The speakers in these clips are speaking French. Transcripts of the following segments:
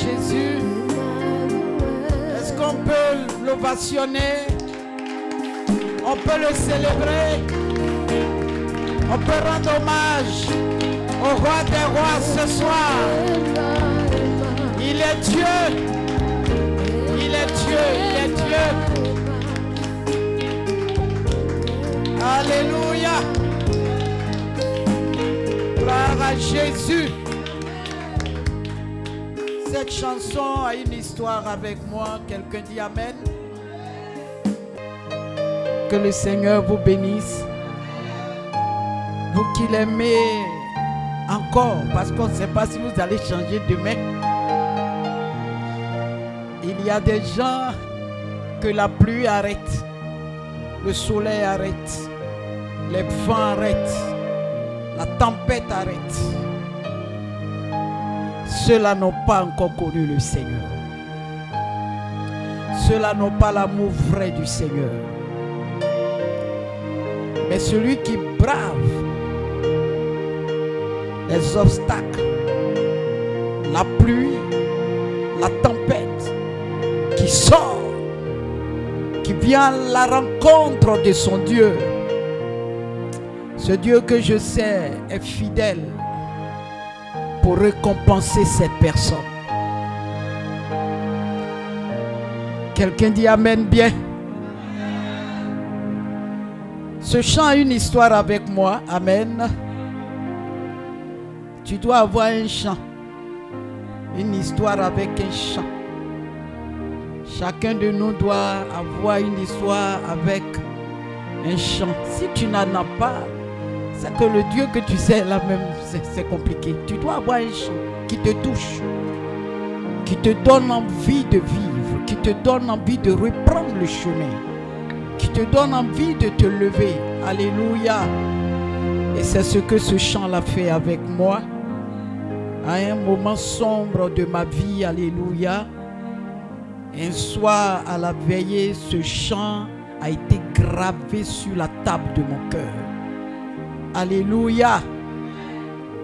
Jésus. Est-ce qu'on peut l'ovationner? On peut le célébrer. On peut rendre hommage au roi des rois ce soir. Il est Dieu. Il est Dieu. Il est Dieu. Alléluia. Gloire à Jésus. Cette chanson a une histoire avec moi. Quelqu'un dit Amen. Que le Seigneur vous bénisse. Vous qui l'aimez encore, parce qu'on ne sait pas si vous allez changer demain. Il y a des gens que la pluie arrête, le soleil arrête, les vents arrêtent, la tempête arrête. Ceux-là n'ont pas encore connu le Seigneur. Ceux-là n'ont pas l'amour vrai du Seigneur. Mais celui qui brave les obstacles, la pluie, la tempête, qui sort, qui vient à la rencontre de son Dieu. Ce Dieu que je sais est fidèle pour récompenser cette personne. Quelqu'un dit Amen bien. Ce chant a une histoire avec moi. Amen. Tu dois avoir un chant, une histoire avec un chant. Chacun de nous doit avoir une histoire avec un chant. Si tu n'en as pas, c'est que le Dieu que tu sais là même, c'est compliqué. Tu dois avoir un chant qui te touche, qui te donne envie de vivre, qui te donne envie de reprendre le chemin, qui te donne envie de te lever. Alléluia. Et c'est ce que ce chant-là fait avec moi. À un moment sombre de ma vie, alléluia. Un soir à la veillée, ce chant a été gravé sur la table de mon cœur. Alléluia.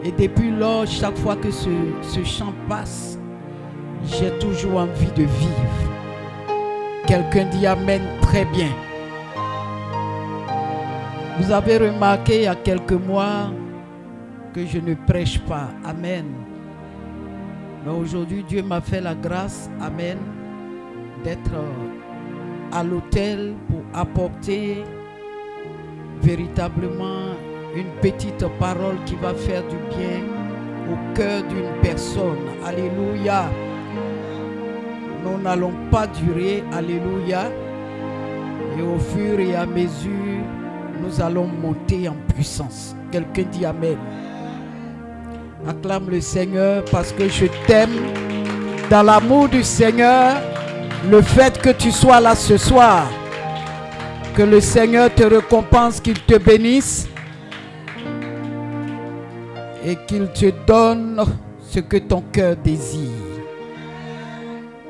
Et depuis lors, chaque fois que ce chant passe, j'ai toujours envie de vivre. Quelqu'un dit Amen très bien. Vous avez remarqué il y a quelques mois que je ne prêche pas. Amen. Mais aujourd'hui, Dieu m'a fait la grâce, amen, d'être à l'autel pour apporter véritablement une petite parole qui va faire du bien au cœur d'une personne. Alléluia. Nous n'allons pas durer, alléluia. Et au fur et à mesure, nous allons monter en puissance. Quelqu'un dit Amen. Acclame le Seigneur parce que je t'aime. Dans l'amour du Seigneur, le fait que tu sois là ce soir, que le Seigneur te récompense, qu'il te bénisse et qu'il te donne ce que ton cœur désire.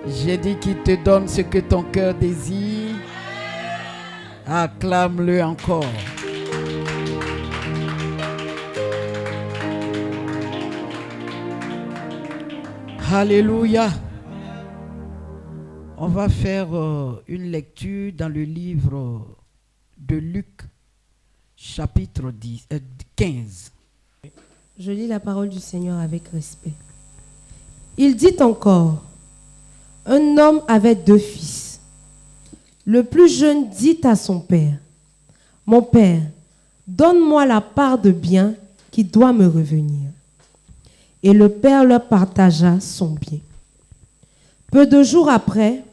J'ai dit qu'il te donne ce que ton cœur désire. Acclame-le encore. Alléluia. On va faire une lecture dans le livre de Luc, chapitre 15. Je lis la parole du Seigneur avec respect. Il dit encore, un homme avait 2 fils. Le plus jeune dit à son père, « Mon père, donne-moi la part de bien qui doit me revenir. » Et le père leur partagea son bien. Peu de jours après,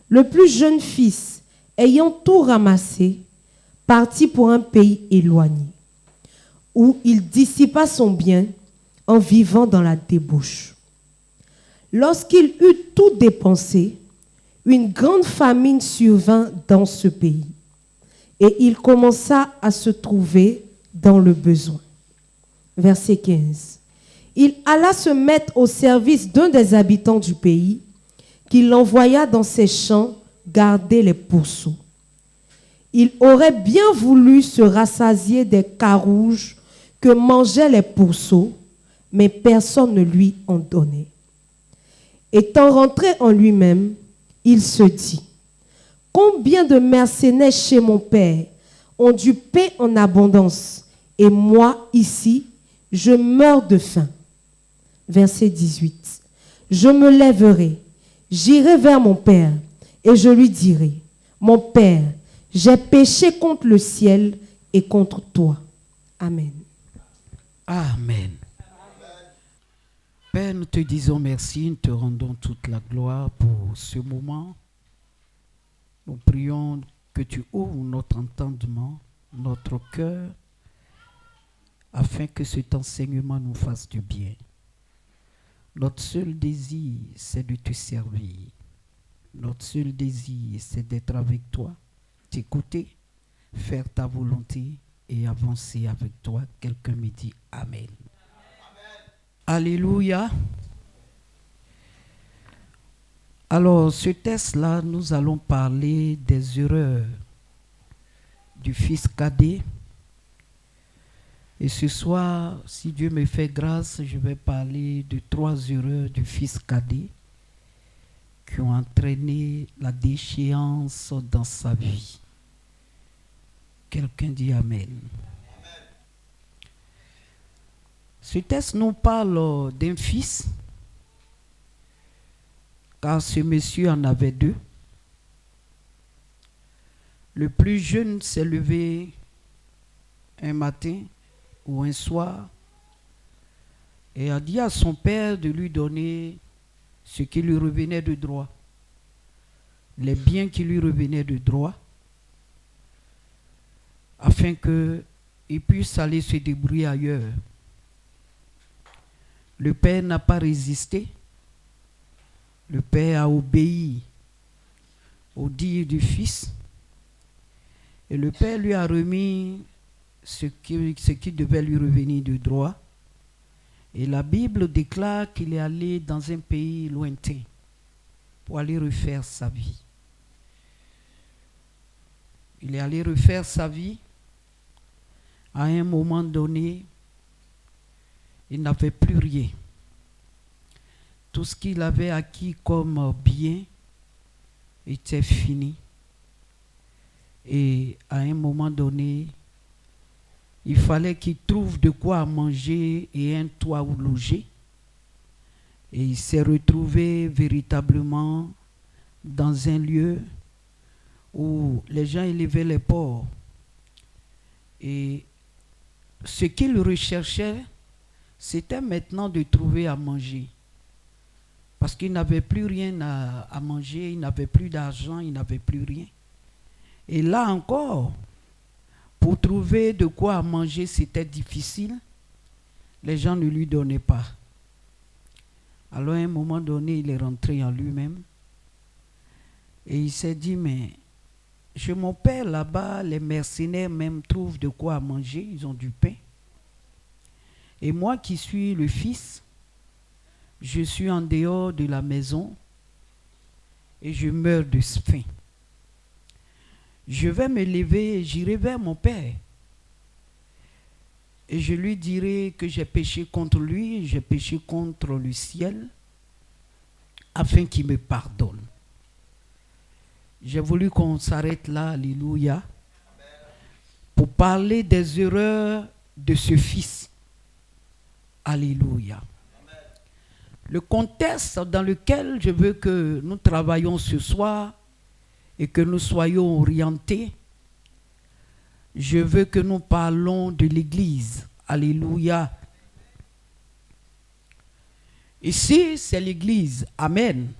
le plus jeune fils, ayant tout ramassé, partit pour un pays éloigné, où il dissipa son bien en vivant dans la débauche. Lorsqu'il eut tout dépensé, une grande famine survint dans ce pays, et il commença à se trouver dans le besoin. Verset 15. Il alla se mettre au service d'un des habitants du pays, qui l'envoya dans ses champs garder les pourceaux. Il aurait bien voulu se rassasier des carouges que mangeaient les pourceaux, mais personne ne lui en donnait. Étant rentré en lui-même, il se dit, combien de mercenaires chez mon père ont du pain en abondance, et moi, ici, je meurs de faim. Verset 18. Je me lèverai, j'irai vers mon père, et je lui dirai, mon père, j'ai péché contre le ciel et contre toi. Amen. Amen. Père, nous te disons merci, nous te rendons toute la gloire pour ce moment. Nous prions que tu ouvres notre entendement, notre cœur, afin que cet enseignement nous fasse du bien. Notre seul désir, c'est de te servir. Notre seul désir, c'est d'être avec toi, t'écouter, faire ta volonté et avancer avec toi. Quelqu'un me dit Amen. Alléluia. Alors, ce texte-là, nous allons parler des erreurs du fils cadet. Et ce soir, si Dieu me fait grâce, je vais parler de 3 erreurs du fils cadet qui ont entraîné la déchéance dans sa vie. Quelqu'un dit Amen. Ce texte nous parle d'un fils, car ce monsieur en avait 2. Le plus jeune s'est levé un matin ou un soir et a dit à son père de lui donner ce qui lui revenait de droit, les biens qui lui revenaient de droit, afin qu'il puisse aller se débrouiller ailleurs. Le père n'a pas résisté. Le père a obéi au dire du fils. Et le père lui a remis ce qui devait lui revenir de droit. Et la Bible déclare qu'il est allé dans un pays lointain pour aller refaire sa vie. Il est allé refaire sa vie. À un moment donné, il n'avait plus rien. Tout ce qu'il avait acquis comme bien était fini. Et à un moment donné, il fallait qu'il trouve de quoi manger et un toit où loger. Et il s'est retrouvé véritablement dans un lieu où les gens élevaient les porcs. Et ce qu'il recherchait, c'était maintenant de trouver à manger. Parce qu'il n'avait plus rien à manger, il n'avait plus d'argent, il n'avait plus rien. Et là encore, pour trouver de quoi manger, c'était difficile. Les gens ne lui donnaient pas. Alors à un moment donné, il est rentré en lui-même. Et il s'est dit, mais chez mon père là-bas, les mercenaires même trouvent de quoi manger, ils ont du pain. Et moi qui suis le fils, je suis en dehors de la maison et je meurs de faim. Je vais me lever et j'irai vers mon père. Et je lui dirai que j'ai péché contre lui, j'ai péché contre le ciel, afin qu'il me pardonne. J'ai voulu qu'on s'arrête là, alléluia, pour parler des erreurs de ce fils. Alléluia. Le contexte dans lequel je veux que nous travaillons ce soir et que nous soyons orientés, je veux que nous parlons de l'Église. Alléluia. Ici, c'est l'Église. Amen.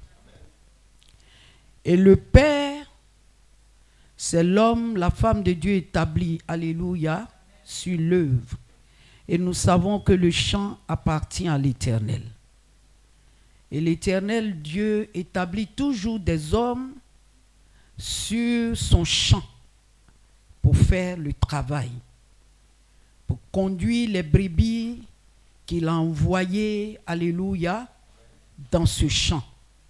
Et le Père, c'est l'homme, la femme de Dieu établie. Alléluia. Sur l'œuvre. Et nous savons que le champ appartient à l'Éternel. Et l'Éternel Dieu établit toujours des hommes sur son champ pour faire le travail, pour conduire les brebis qu'il a envoyées, alléluia, dans ce champ.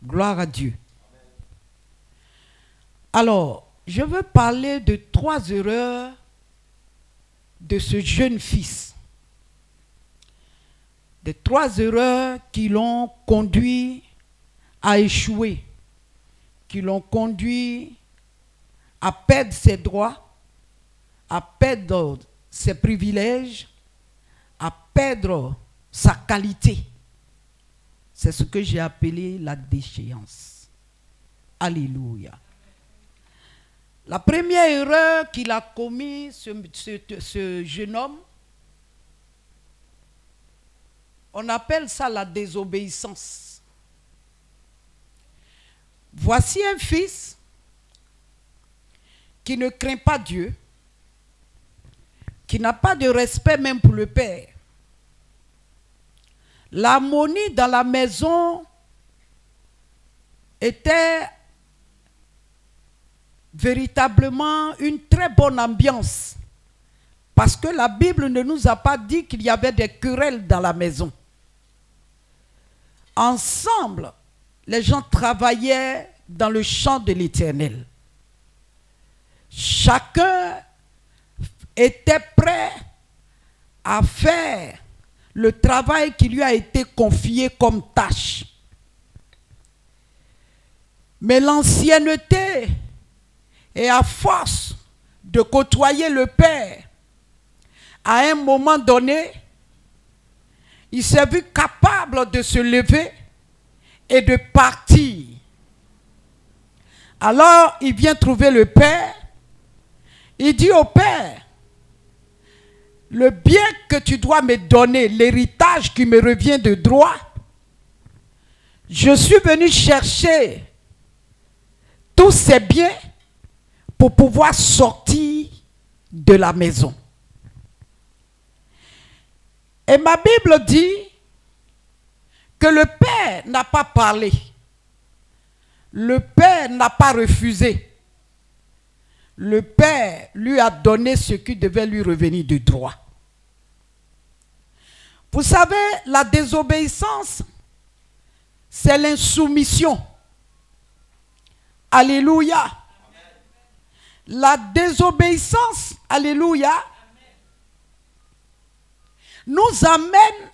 Gloire à Dieu. Alors, je veux parler de 3 erreurs de ce jeune fils. Des 3 erreurs qui l'ont conduit a échoué, qui l'ont conduit à perdre ses droits, à perdre ses privilèges, à perdre sa qualité. C'est ce que j'ai appelé la déchéance. Alléluia. La première erreur qu'il a commise, ce jeune homme, on appelle ça la désobéissance. Voici un fils qui ne craint pas Dieu, qui n'a pas de respect même pour le père. L'harmonie dans la maison était véritablement une très bonne ambiance, parce que la Bible ne nous a pas dit qu'il y avait des querelles dans la maison. Ensemble, les gens travaillaient dans le champ de l'Éternel. Chacun était prêt à faire le travail qui lui a été confié comme tâche. Mais l'ancienneté, et à force de côtoyer le Père, à un moment donné, il s'est vu capable de se lever et de partir. Alors, il vient trouver le Père. Il dit au Père, le bien que tu dois me donner, l'héritage qui me revient de droit, je suis venu chercher tous ces biens pour pouvoir sortir de la maison. Et ma Bible dit que le Père n'a pas parlé. Le Père n'a pas refusé. Le Père lui a donné ce qui devait lui revenir de droit. Vous savez, la désobéissance, c'est l'insoumission. Alléluia. La désobéissance, alléluia, nous amène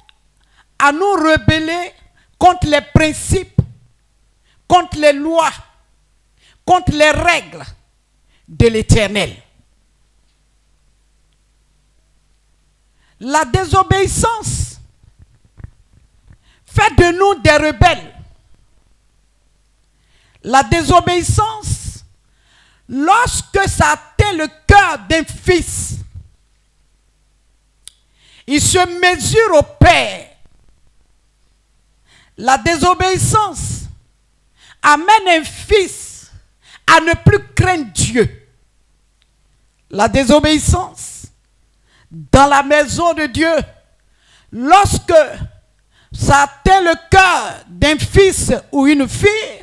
à nous rebeller contre les principes, contre les lois, contre les règles de l'Éternel. La désobéissance fait de nous des rebelles. La désobéissance, lorsque ça atteint le cœur d'un fils, il se mesure au Père. La désobéissance amène un fils à ne plus craindre Dieu. La désobéissance dans la maison de Dieu, lorsque ça atteint le cœur d'un fils ou une fille,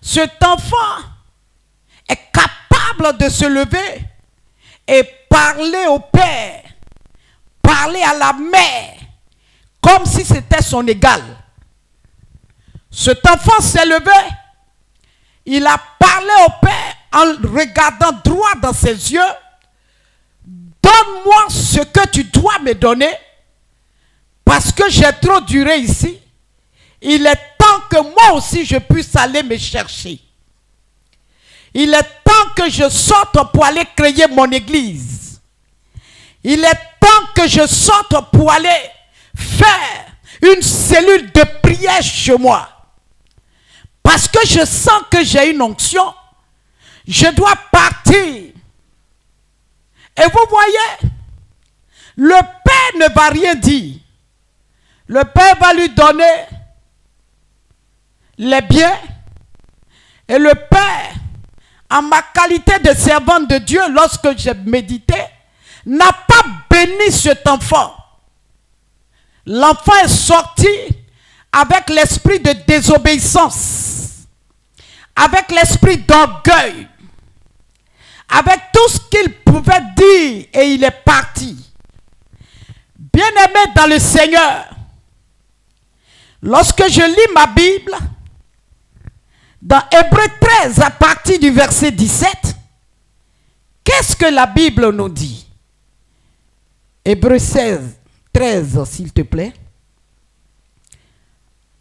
cet enfant est capable de se lever et parler au Père, parler à la mère, comme si c'était son égal. Cet enfant s'est levé, il a parlé au Père en regardant droit dans ses yeux. Donne-moi ce que tu dois me donner, parce que j'ai trop duré ici. Il est temps que moi aussi je puisse aller me chercher. Il est temps que je sorte pour aller créer mon église. Il est temps que je sorte pour aller faire une cellule de prière chez moi. Parce que je sens que j'ai une onction. Je dois partir. Et vous voyez, le Père ne va rien dire. Le Père va lui donner les biens. Et le Père, en ma qualité de servante de Dieu, lorsque j'ai médité, n'a pas béni cet enfant. L'enfant est sorti avec l'esprit de désobéissance, avec l'esprit d'orgueil, avec tout ce qu'il pouvait dire, et il est parti. Bien-aimé dans le Seigneur, lorsque je lis ma Bible, dans Hébreux 13, à partir du verset 17, qu'est-ce que la Bible nous dit? Hébreux 13, s'il te plaît.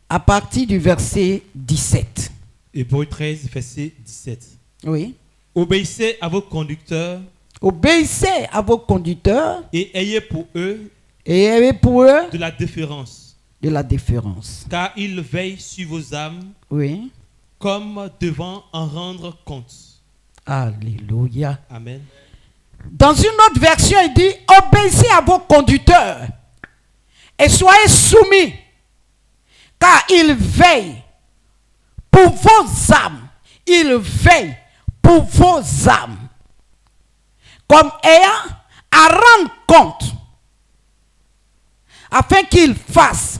à partir du verset 17. Hébreux 13, verset 17. Oui. Obéissez à vos conducteurs Obéissez à vos conducteurs et ayez pour eux et ayez pour eux de la déférence, de la déférence. car ils veillent sur vos âmes Oui. comme devant en rendre compte. Alléluia. Amen. Dans une autre version, il dit, obéissez à vos conducteurs et soyez soumis, car ils veillent pour vos âmes. Ils veillent pour vos âmes, comme ayant à rendre compte, afin qu'ils fassent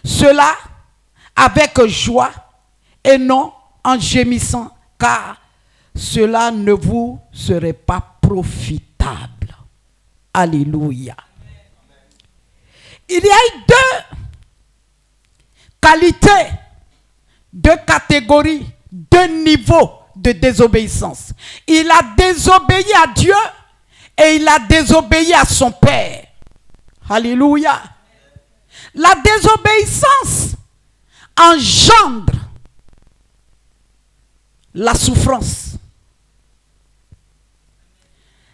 cela avec joie et non en gémissant, car cela ne vous serait pas profitable. Alléluia. Il y a eu deux qualités, deux catégories, deux niveaux de désobéissance. Il a désobéi à Dieu et il a désobéi à son Père. Alléluia. La désobéissance engendre la souffrance.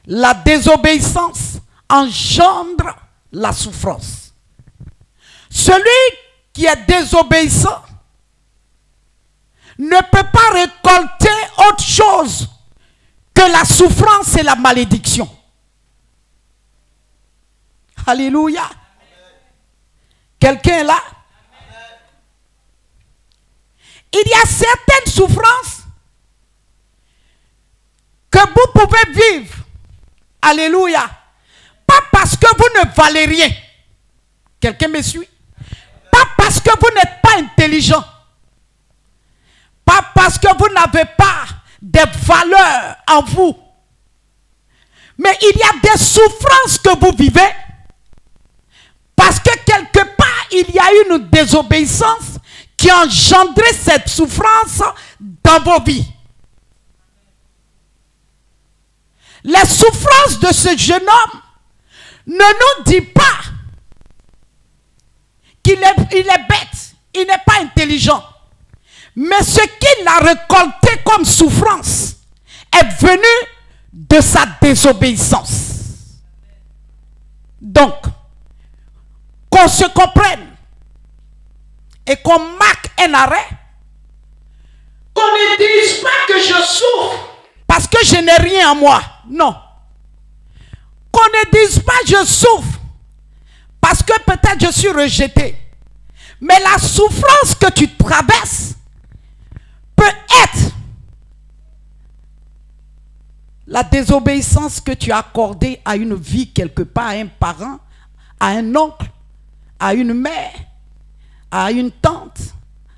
La désobéissance engendre la souffrance. Celui qui est désobéissant ne peut pas récolter autre chose que la souffrance et la malédiction. Alléluia. Quelqu'un est là? Il y a certaines souffrances que vous pouvez vivre. Alléluia. Pas parce que vous ne valez rien. Quelqu'un me suit? Pas parce que vous n'êtes pas intelligent. Pas parce que vous n'avez pas des valeurs en vous. Mais il y a des souffrances que vous vivez parce que quelque part il y a une désobéissance qui a engendré cette souffrance dans vos vies. Les souffrances de ce jeune homme ne nous dit pas qu'il est bête, il n'est pas intelligent. Mais ce qu'il a récolté comme souffrance est venu de sa désobéissance. Donc, qu'on se comprenne et qu'on marque un arrêt, qu'on ne dise pas que je souffre parce que je n'ai rien en moi. Non. Qu'on ne dise pas je souffre parce que peut-être je suis rejeté. Mais la souffrance que tu traverses peut être la désobéissance que tu as accordée à une vie quelque part, à un parent, à un oncle, à une mère, à une tante,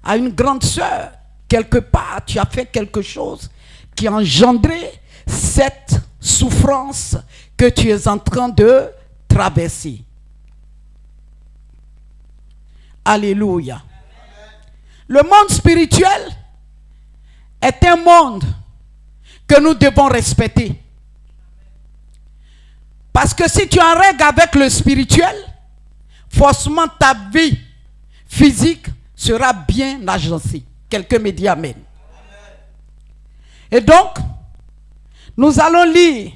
à une grande sœur. Quelque part, tu as fait quelque chose qui a engendré cette souffrance que tu es en train de traverser. Alléluia. Le monde spirituel est un monde que nous devons respecter. Parce que si tu en règles avec le spirituel, forcément ta vie physique sera bien agencée. Quelqu'un me dit amen. Et donc, nous allons lire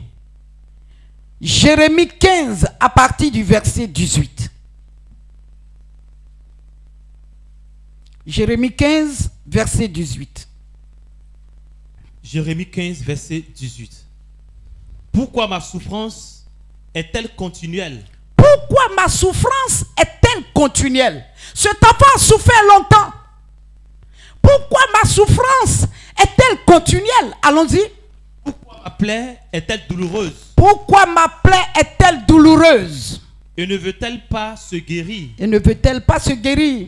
Jérémie 15 à partir du verset 18. Jérémie 15, verset 18. Jérémie 15, verset 18. Pourquoi ma souffrance est-elle continuelle? Pourquoi ma souffrance est-elle continuelle? Cet enfant a souffert longtemps. Pourquoi ma souffrance est-elle continuelle? Allons-y. Pourquoi ma plaie est-elle douloureuse? Pourquoi ma plaie est-elle douloureuse? Et ne veut-elle pas se guérir? Et ne veut-elle pas se guérir?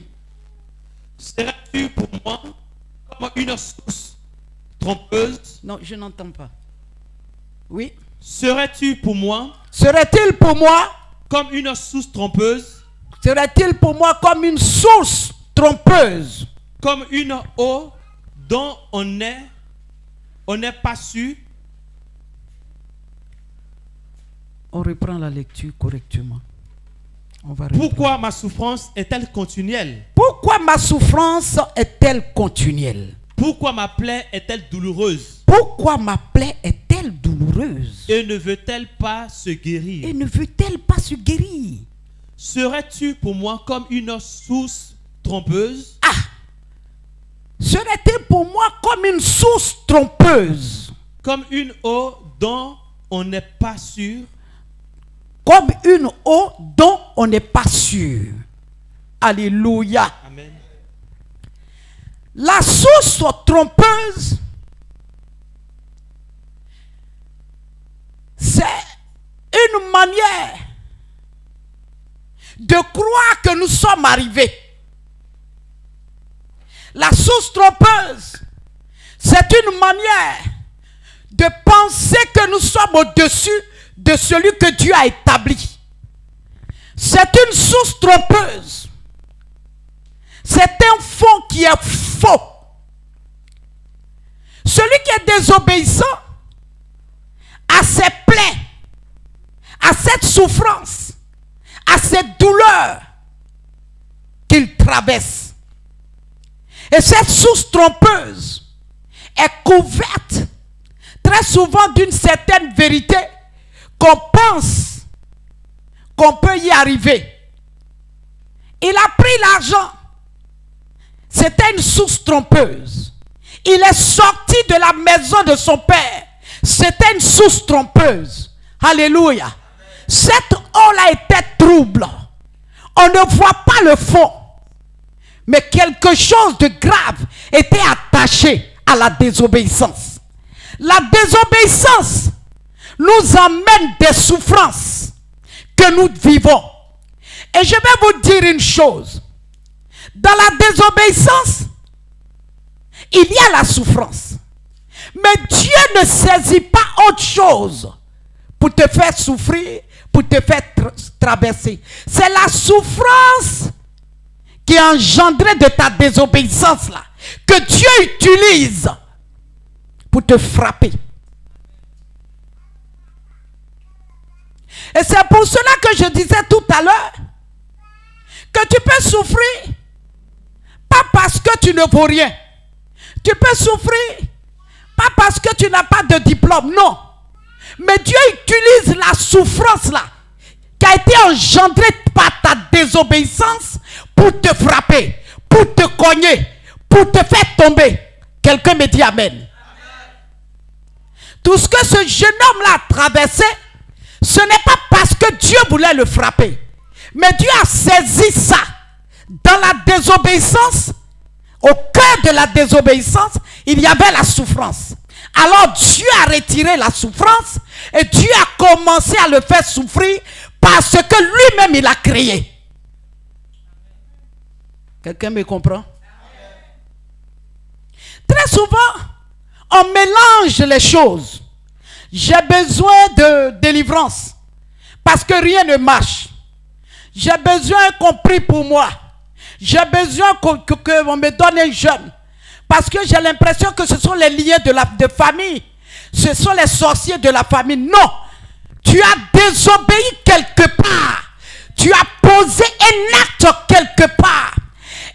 Seras-tu pour moi comme une source trompeuse? Non, je n'entends pas. Oui. Serais-tu pour moi Serait-il pour moi? Comme une source trompeuse? Serait-il pour moi comme une source trompeuse? Comme une eau dont on n'est pas sûr? On reprend la lecture correctement. On va reprendre. Pourquoi ma souffrance est-elle continuelle? Pourquoi ma souffrance est-elle continuelle? Pourquoi ma plaie est-elle douloureuse? Pourquoi ma plaie est-elle douloureuse? Et ne veut-elle pas se guérir? Et ne veut-elle pas se guérir? Serais-tu pour moi comme une source trompeuse? Ah! Serait-elle pour moi comme une source trompeuse? Comme une eau dont on n'est pas sûr? Comme une eau dont on n'est pas sûr. Alléluia. Amen. La source trompeuse, c'est une manière de croire que nous sommes arrivés. La source trompeuse, c'est une manière de penser que nous sommes au-dessus de celui que Dieu a établi. C'est une source trompeuse. C'est un fond qui est faux. Celui qui est désobéissant à ses plaies, à cette souffrance, à cette douleur qu'il traverse. Et cette source trompeuse est couverte très souvent d'une certaine vérité qu'on pense qu'on peut y arriver. Il a pris l'argent. C'était une source trompeuse. Il est sorti de la maison de son père. C'était une source trompeuse. Alléluia. Cette eau-là était trouble. On ne voit pas le fond. Mais quelque chose de grave était attaché à la désobéissance. La désobéissance nous emmène des souffrances que nous vivons. Et je vais vous dire une chose. Dans la désobéissance, il y a la souffrance. Mais Dieu ne saisit pas autre chose pour te faire souffrir, pour te faire traverser. C'est la souffrance qui est engendrée de ta désobéissance là, que Dieu utilise pour te frapper. Et c'est pour cela que je disais tout à l'heure que tu peux souffrir pas parce que tu ne vaux rien. Tu peux souffrir pas parce que tu n'as pas de diplôme, non. Mais Dieu utilise la souffrance là qui a été engendrée par ta désobéissance pour te frapper, pour te cogner, pour te faire tomber. Quelqu'un me dit amen. Amen. Tout ce que ce jeune homme-là a traversé, ce n'est pas parce que Dieu voulait le frapper. Mais Dieu a saisi ça. Dans la désobéissance, au cœur de la désobéissance, il y avait la souffrance. Alors Dieu a retiré la souffrance et Dieu a commencé à le faire souffrir parce que lui-même il a créé. Quelqu'un me comprend? Très souvent, on mélange les choses. J'ai besoin de délivrance parce que rien ne marche. J'ai besoin qu'on prie pour moi. J'ai besoin qu'on me donne un jeûne. Parce que j'ai l'impression que ce sont les liens de famille. Ce sont les sorciers de la famille. Non. Tu as désobéi quelque part. Tu as posé un acte quelque part.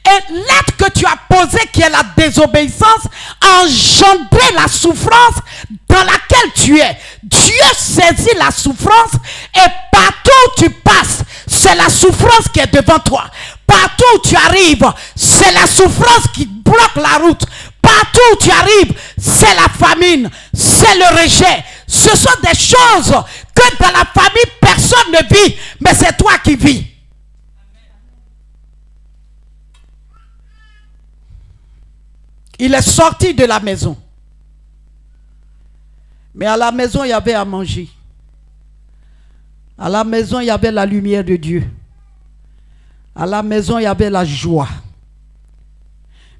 Et l'acte que tu as posé, qui est la désobéissance, a engendré la souffrance dans laquelle tu es. Dieu saisit la souffrance et partout où tu passes, c'est la souffrance qui est devant toi. Partout où tu arrives, c'est la souffrance qui bloque la route. Partout où tu arrives, c'est la famine, c'est le rejet. Ce sont des choses que dans la famille, personne ne vit, mais c'est toi qui vis. Il est sorti de la maison. Mais à la maison, il y avait à manger. À la maison, il y avait la lumière de Dieu. À la maison, il y avait la joie.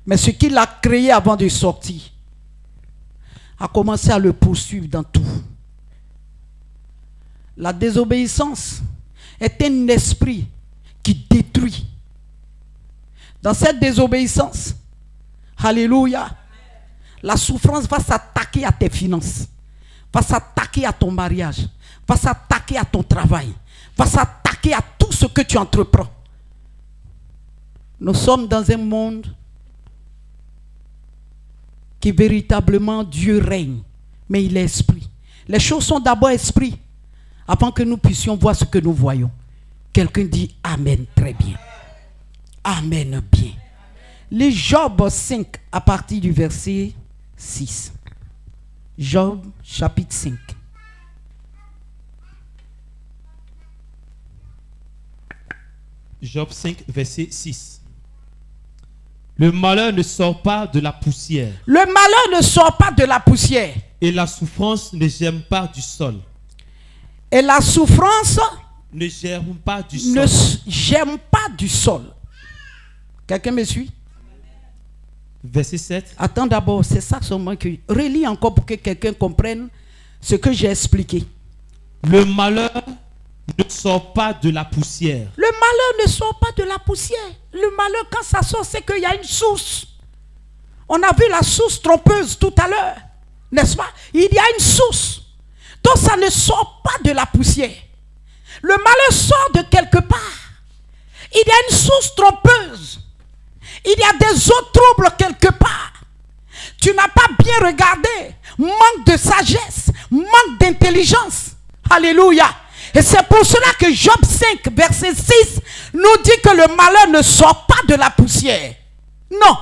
Mais ce qu'il a créé avant de sortir a commencé à le poursuivre dans tout. La désobéissance est un esprit qui détruit. Dans cette désobéissance, alléluia, la souffrance va s'attaquer à tes finances, va s'attaquer à ton mariage, va s'attaquer à ton travail, va s'attaquer à tout tout ce que tu entreprends. Nous sommes dans un monde qui véritablement Dieu règne, mais il est esprit. Les choses sont d'abord esprit, avant que nous puissions voir ce que nous voyons. Quelqu'un dit Amen, très bien. Amen, bien. Les Job 5 à partir du verset 6. Job chapitre 5. Job 5, verset 6. Le malheur ne sort pas de la poussière. Le malheur ne sort pas de la poussière. Et la souffrance ne germe pas du sol. Et la souffrance Ne germe pas du ne sol. germe pas du sol. Quelqu'un me suit? Verset 7. Attends d'abord, c'est ça seulement que... Relis encore pour que quelqu'un comprenne ce que j'ai expliqué. Le malheur ne sort pas de la poussière. Le malheur ne sort pas de la poussière. Le malheur, quand ça sort, c'est qu'il y a une source. On a vu la source trompeuse tout à l'heure. N'est-ce pas? Il y a une source. Donc ça ne sort pas de la poussière. Le malheur sort de quelque part. Il y a une source trompeuse. Il y a des eaux troubles quelque part. Tu n'as pas bien regardé. Manque de sagesse. Manque d'intelligence. Alléluia. Et c'est pour cela que Job 5, verset 6, nous dit que le malheur ne sort pas de la poussière. Non.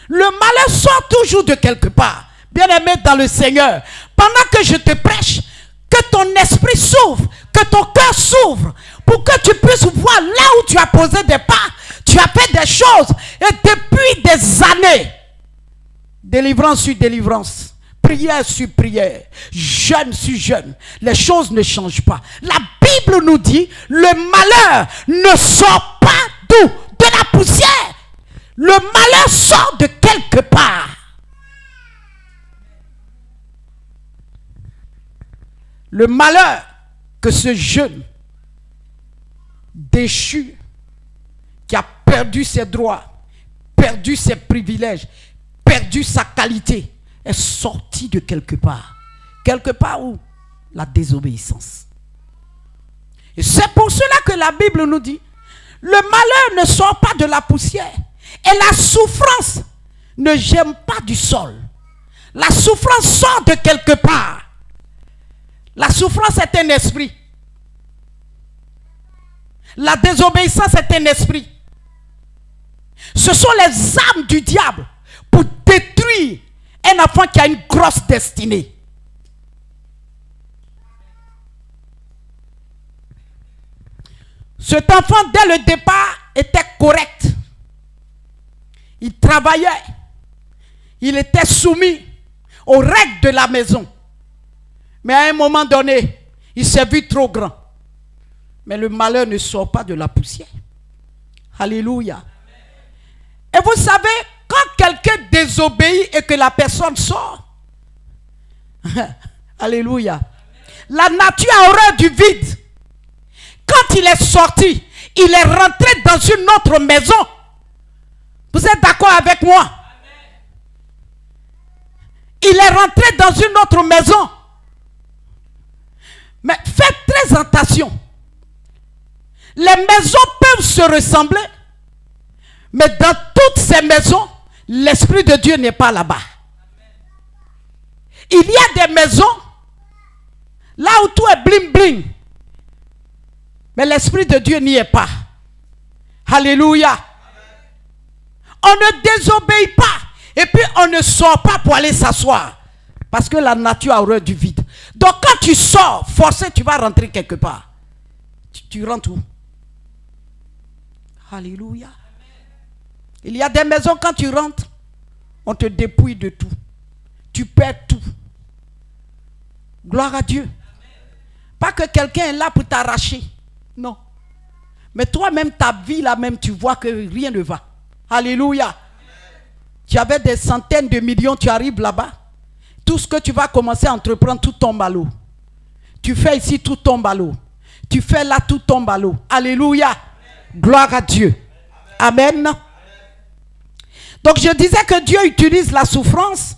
Le malheur sort toujours de quelque part. Bien-aimé dans le Seigneur, pendant que je te prêche, que ton esprit s'ouvre, que ton cœur s'ouvre, pour que tu puisses voir là où tu as posé des pas, tu as fait des choses, et depuis des années, délivrance sur délivrance, prière sur prière, jeûne sur jeûne, les choses ne changent pas. La Bible nous dit, le malheur ne sort pas d'où? De la poussière. Le malheur sort de quelque part. Le malheur que ce jeune déchu, qui a perdu ses droits, perdu ses privilèges, perdu sa qualité, est sorti de quelque part. Quelque part où? La désobéissance. Et c'est pour cela que la Bible nous dit, le malheur ne sort pas de la poussière. Et la souffrance ne germe pas du sol. La souffrance sort de quelque part. La souffrance est un esprit. La désobéissance est un esprit. Ce sont les armes du diable pour détruire un enfant qui a une grosse destinée. Cet enfant, dès le départ, était correct. Il travaillait. Il était soumis aux règles de la maison. Mais à un moment donné, il s'est vu trop grand. Mais le malheur ne sort pas de la poussière. Alléluia. Et vous savez, quand quelqu'un désobéit et que la personne sort, alléluia, la nature a horreur du vide. Quand il est sorti, il est rentré dans une autre maison. Vous êtes d'accord avec moi? Il est rentré dans une autre maison. Mais faites très attention. Les maisons peuvent se ressembler, mais dans toutes ces maisons, l'Esprit de Dieu n'est pas là-bas. Il y a des maisons, là où tout est bling bling, mais l'Esprit de Dieu n'y est pas. Alléluia. On ne désobéit pas, et puis on ne sort pas pour aller s'asseoir, parce que la nature a horreur du vide. Donc quand tu sors, forcé, tu vas rentrer quelque part. Tu rentres où? Alléluia. Il y a des maisons, quand tu rentres, on te dépouille de tout. Tu perds tout. Gloire à Dieu. Pas que quelqu'un est là pour t'arracher. Non. Mais toi-même, ta vie là-même, tu vois que rien ne va. Alléluia. Tu avais des centaines de millions, tu arrives là-bas. Tout ce que tu vas commencer à entreprendre, tout tombe à l'eau. Tu fais ici, tout tombe à l'eau. Tu fais là, tout tombe à l'eau. Alléluia. Gloire à Dieu. Amen. Donc je disais que Dieu utilise la souffrance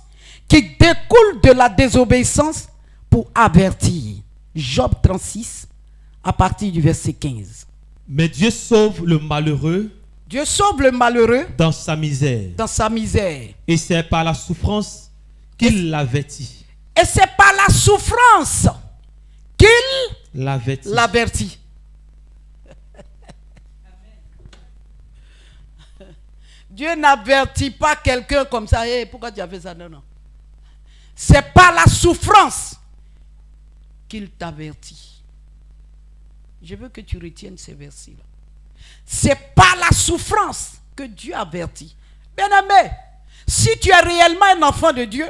qui découle de la désobéissance pour avertir. Job 36, à partir du verset 15. Mais Dieu sauve le malheureux. Dieu sauve le malheureux dans sa misère. Dans sa misère. Et c'est par la souffrance qu'il l'avertit. Et c'est par la souffrance qu'il l'avertit. Dieu n'avertit pas quelqu'un comme ça. Hey, pourquoi tu as fait ça? Non, non. C'est par la souffrance qu'il t'avertit. Je veux que tu retiennes ces versets-là. C'est par la souffrance que Dieu avertit. Bien-aimé, si tu es réellement un enfant de Dieu,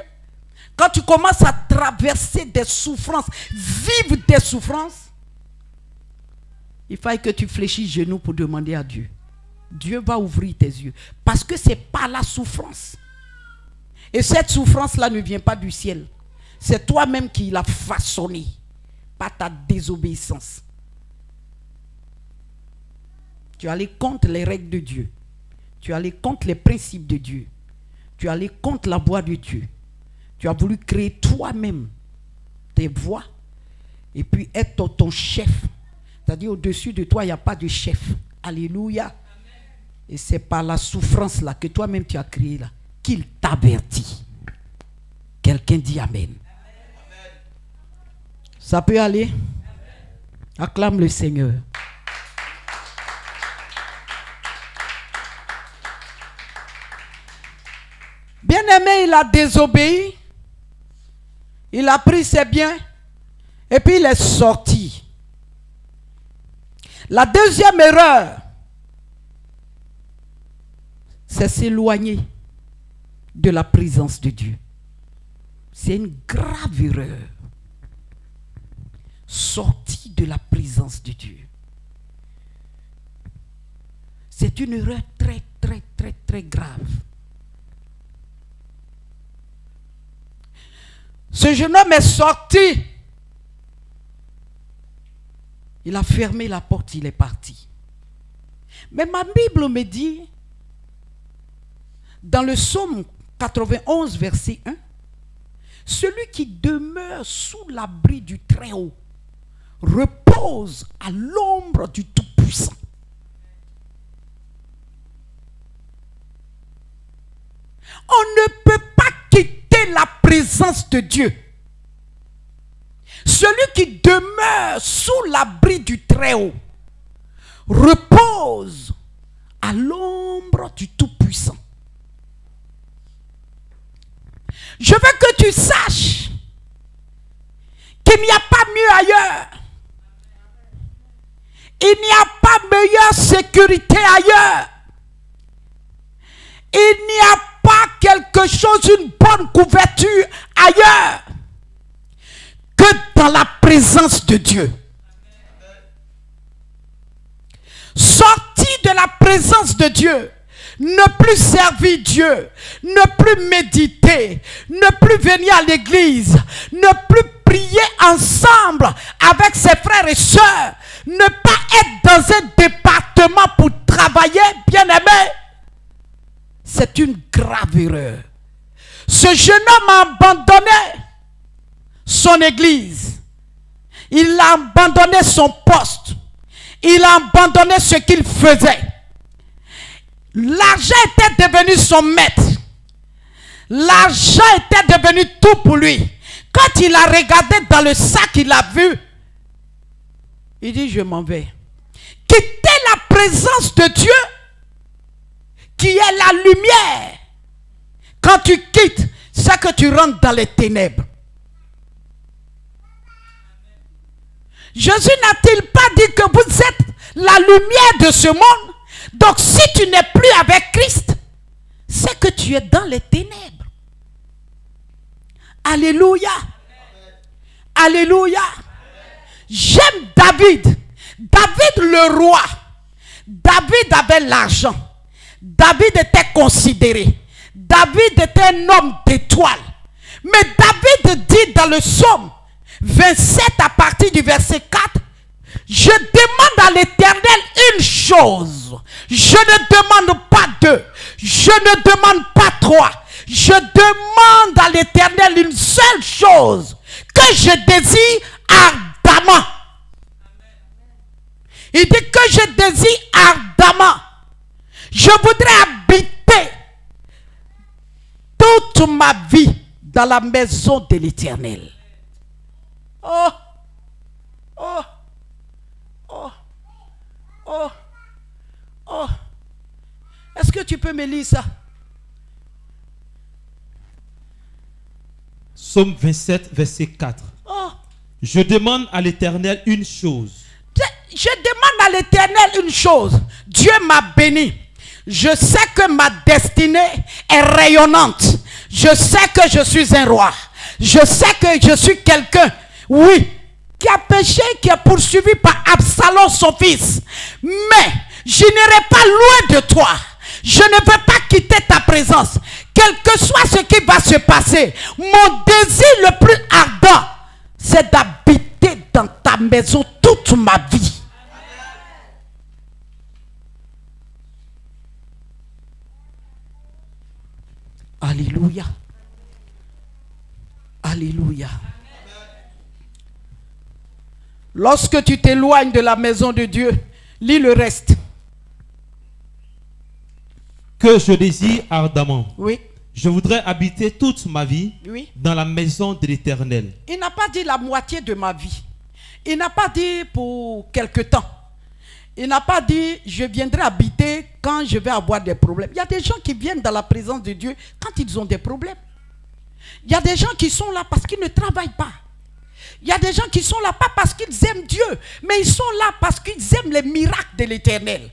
quand tu commences à traverser des souffrances, vivre des souffrances, il faut que tu fléchisses genoux pour demander à Dieu. Dieu va ouvrir tes yeux. Parce que c'est par la souffrance. Et cette souffrance-là ne vient pas du ciel. C'est toi-même qui l'as façonnée par ta désobéissance. Tu es allé contre les règles de Dieu. Tu es allé contre les principes de Dieu. Tu es allé contre la voie de Dieu. Tu as voulu créer toi-même tes voies et puis être ton chef. C'est-à-dire au-dessus de toi, il n'y a pas de chef. Alléluia. Amen. Et c'est par la souffrance là que toi-même tu as créé là qu'il t'avertit. Quelqu'un dit Amen. Amen. Ça peut aller? Amen. Acclame le Seigneur. Bien-aimé, il a désobéi. Il a pris ses biens. Et puis il est sorti. La deuxième erreur, c'est s'éloigner de la présence de Dieu. C'est une grave erreur. Sorti de la présence de Dieu. C'est une erreur très, très, très, très grave. Ce jeune homme est sorti. Il a fermé la porte, il est parti. Mais ma Bible me dit, dans le psaume 91, verset 1, celui qui demeure sous l'abri du Très-Haut repose à l'ombre du Tout-Puissant. On ne peut pas quitter la présence de Dieu. Celui qui demeure sous l'abri du Très-Haut repose à l'ombre du Tout-Puissant. Je veux que tu saches qu'il n'y a pas mieux ailleurs. Il n'y a pas meilleure sécurité ailleurs. Il n'y a pas quelque chose, une bonne couverture ailleurs que dans la présence de Dieu. Sorti de la présence de Dieu, ne plus servir Dieu, ne plus méditer, ne plus venir à l'église, ne plus prier ensemble avec ses frères et sœurs, ne pas être dans un département pour travailler, bien-aimé, c'est une grave erreur. Ce jeune homme a abandonné son église, il a abandonné son poste, il a abandonné ce qu'il faisait. L'argent était devenu son maître. L'argent était devenu tout pour lui. Quand il a regardé dans le sac, il a vu. Il dit, je m'en vais. Quitter la présence de Dieu, qui est la lumière. Quand tu quittes, c'est que tu rentres dans les ténèbres. Jésus n'a-t-il pas dit que vous êtes la lumière de ce monde? Donc si tu n'es plus avec Christ, c'est que tu es dans les ténèbres. Alléluia. Alléluia. J'aime David. David le roi. David avait l'argent. David était considéré. David était un homme d'étoile. Mais David dit dans le psaume 27 à partir du verset 4, je demande à l'Éternel une chose. Je ne demande pas deux. Je ne demande pas trois. Je demande à l'Éternel une seule chose que je désire ardemment. Il dit que je désire ardemment. Je voudrais habiter toute ma vie dans la maison de l'Éternel. Oh, oh, oh, oh, oh. Est-ce que tu peux me lire ça? Psaume 27, verset 4. Oh. Je demande à l'Éternel une chose. Je demande à l'Éternel une chose. Dieu m'a béni. Je sais que ma destinée est rayonnante. Je sais que je suis un roi. Je sais que je suis quelqu'un, oui, qui a péché, qui est poursuivi par Absalom, son fils. Mais je n'irai pas loin de toi. Je ne veux pas quitter ta présence. Quel que soit ce qui va se passer, mon désir le plus ardent, c'est d'habiter dans ta maison toute ma vie. Alléluia. Alléluia. Lorsque tu t'éloignes de la maison de Dieu, lis le reste. Que je désire ardemment. Oui. Je voudrais habiter toute ma vie, Oui. dans la maison de l'Éternel. Il n'a pas dit la moitié de ma vie. Il n'a pas dit pour quelque temps. Il n'a pas dit je viendrai habiter quand je vais avoir des problèmes. Il y a des gens qui viennent dans la présence de Dieu quand ils ont des problèmes. Il y a des gens qui sont là parce qu'ils ne travaillent pas. Il y a des gens qui sont là pas parce qu'ils aiment Dieu, mais ils sont là parce qu'ils aiment les miracles de l'Éternel.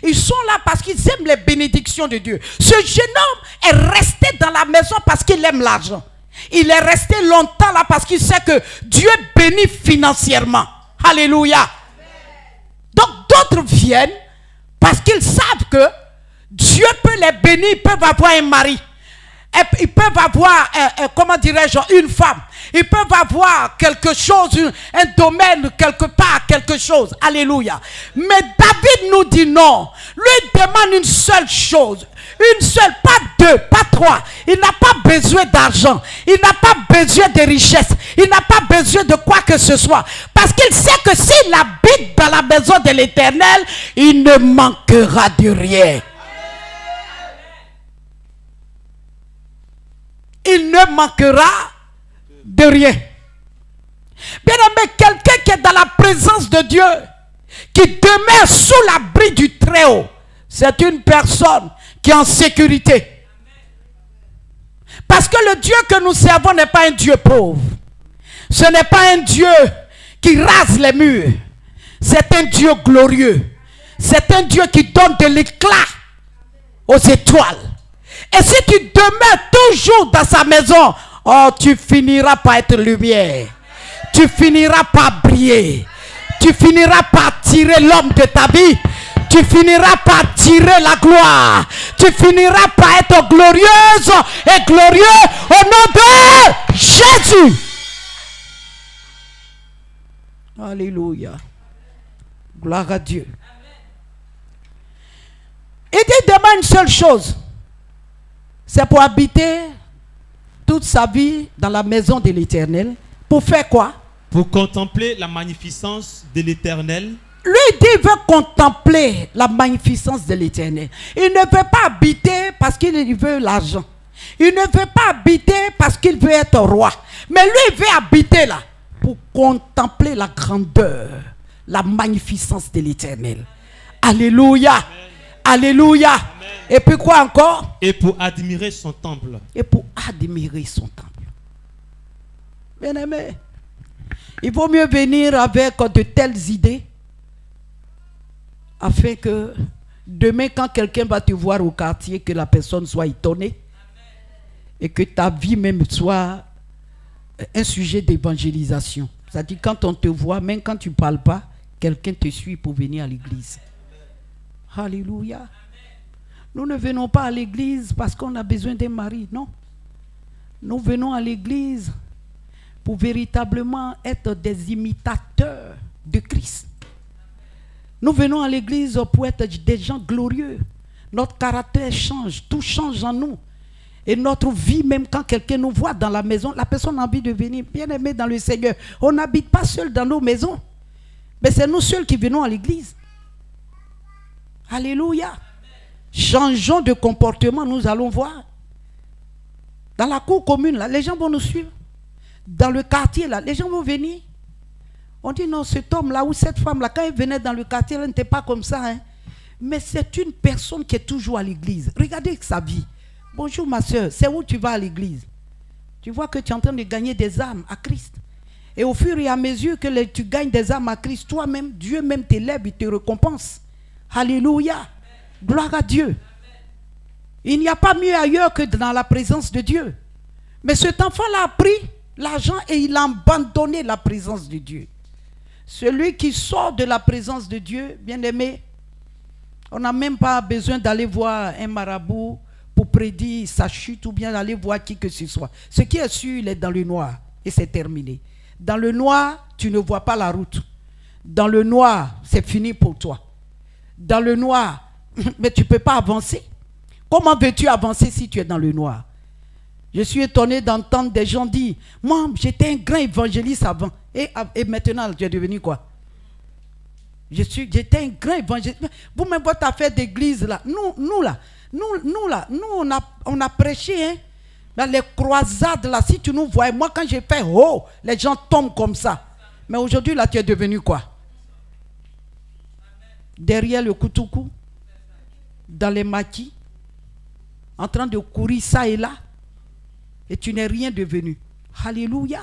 Ils sont là parce qu'ils aiment les bénédictions de Dieu. Ce jeune homme est resté dans la maison parce qu'il aime l'argent. Il est resté longtemps là parce qu'il sait que Dieu bénit financièrement. Alléluia. Donc d'autres viennent parce qu'ils savent que Dieu peut les bénir, ils peuvent avoir un mari. Ils peuvent avoir, comment dirais-je, une femme. Ils peuvent avoir quelque chose, un domaine, quelque part, quelque chose. Alléluia. Mais David nous dit non. Lui demande une seule chose. Une seule, pas deux, pas trois. Il n'a pas besoin d'argent. Il n'a pas besoin de richesse. Il n'a pas besoin de quoi que ce soit. Parce qu'il sait que s'il habite dans la maison de l'Éternel, il ne manquera de rien. Il ne manquera de rien. Bien aimé, quelqu'un qui est dans la présence de Dieu, qui demeure sous l'abri du Très-Haut, c'est une personne qui est en sécurité. Parce que le Dieu que nous servons n'est pas un Dieu pauvre. Ce n'est pas un Dieu qui rase les murs. C'est un Dieu glorieux. C'est un Dieu qui donne de l'éclat aux étoiles. Et si tu demeures toujours dans sa maison, oh, tu finiras par être lumière. Tu finiras par briller. Tu finiras par tirer l'homme de ta vie. Tu finiras par tirer la gloire. Tu finiras par être glorieuse et glorieux au nom de Jésus. Alléluia. Gloire à Dieu. Il dit demain une seule chose. C'est pour habiter toute sa vie dans la maison de l'Éternel. Pour faire quoi? Pour contempler la magnificence de l'Éternel. Lui dit qu'il veut contempler la magnificence de l'Éternel. Il ne veut pas habiter parce qu'il veut l'argent. Il ne veut pas habiter parce qu'il veut être roi. Mais lui, il veut habiter là pour contempler la grandeur, la magnificence de l'Éternel. Alléluia. Amen. Alléluia. Amen. Et puis quoi encore? Et pour admirer son temple. Et pour admirer son temple. Bien aimé, il vaut mieux venir avec de telles idées afin que demain quand quelqu'un va te voir au quartier, que la personne soit étonnée et que ta vie même soit un sujet d'évangélisation. C'est-à-dire quand on te voit, même quand tu ne parles pas, quelqu'un te suit pour venir à l'église. Alléluia. Nous ne venons pas à l'église parce qu'on a besoin d'un mari, non. Nous venons à l'église pour véritablement être des imitateurs de Christ. Nous venons à l'église pour être des gens glorieux. Notre caractère change, tout change en nous. Et notre vie, même quand quelqu'un nous voit dans la maison, la personne a envie de venir. Bien aimé dans le Seigneur, on n'habite pas seul dans nos maisons. Mais c'est nous seuls qui venons à l'église. Alléluia. Changeons de comportement, nous allons voir. Dans la cour commune, là, les gens vont nous suivre. Dans le quartier, là, les gens vont venir. On dit non, cet homme-là ou cette femme-là, quand elle venait dans le quartier, elle n'était pas comme ça. Hein. Mais c'est une personne qui est toujours à l'église. Regardez sa vie. Bonjour ma soeur, c'est où tu vas à l'église? Tu vois que tu es en train de gagner des âmes à Christ. Et au fur et à mesure que tu gagnes des âmes à Christ, toi-même, Dieu même t'élève, il te récompense. Alléluia. Gloire à Dieu. Il n'y a pas mieux ailleurs que dans la présence de Dieu. Mais cet enfant-là a pris l'argent et il a abandonné la présence de Dieu. Celui qui sort de la présence de Dieu, bien-aimé, on n'a même pas besoin d'aller voir un marabout pour prédire sa chute ou bien aller voir qui que ce soit. Ce qui est sûr, il est dans le noir et c'est terminé. Dans le noir, tu ne vois pas la route. Dans le noir, c'est fini pour toi. Dans le noir, mais tu ne peux pas avancer. Comment veux-tu avancer si tu es dans le noir? Je suis étonné d'entendre des gens dire, moi, j'étais un grand évangéliste avant. Et maintenant, tu es devenu quoi? J'étais un grand évangéliste. Vous-même, votre affaire d'église, là, nous, on a prêché, hein, dans les croisades, là, si tu nous vois, moi, quand j'ai fait, oh, les gens tombent comme ça. Mais aujourd'hui, là, tu es devenu quoi? Derrière le koutoukou, dans les maquis, en train de courir ça et là, et tu n'es rien devenu. Alléluia.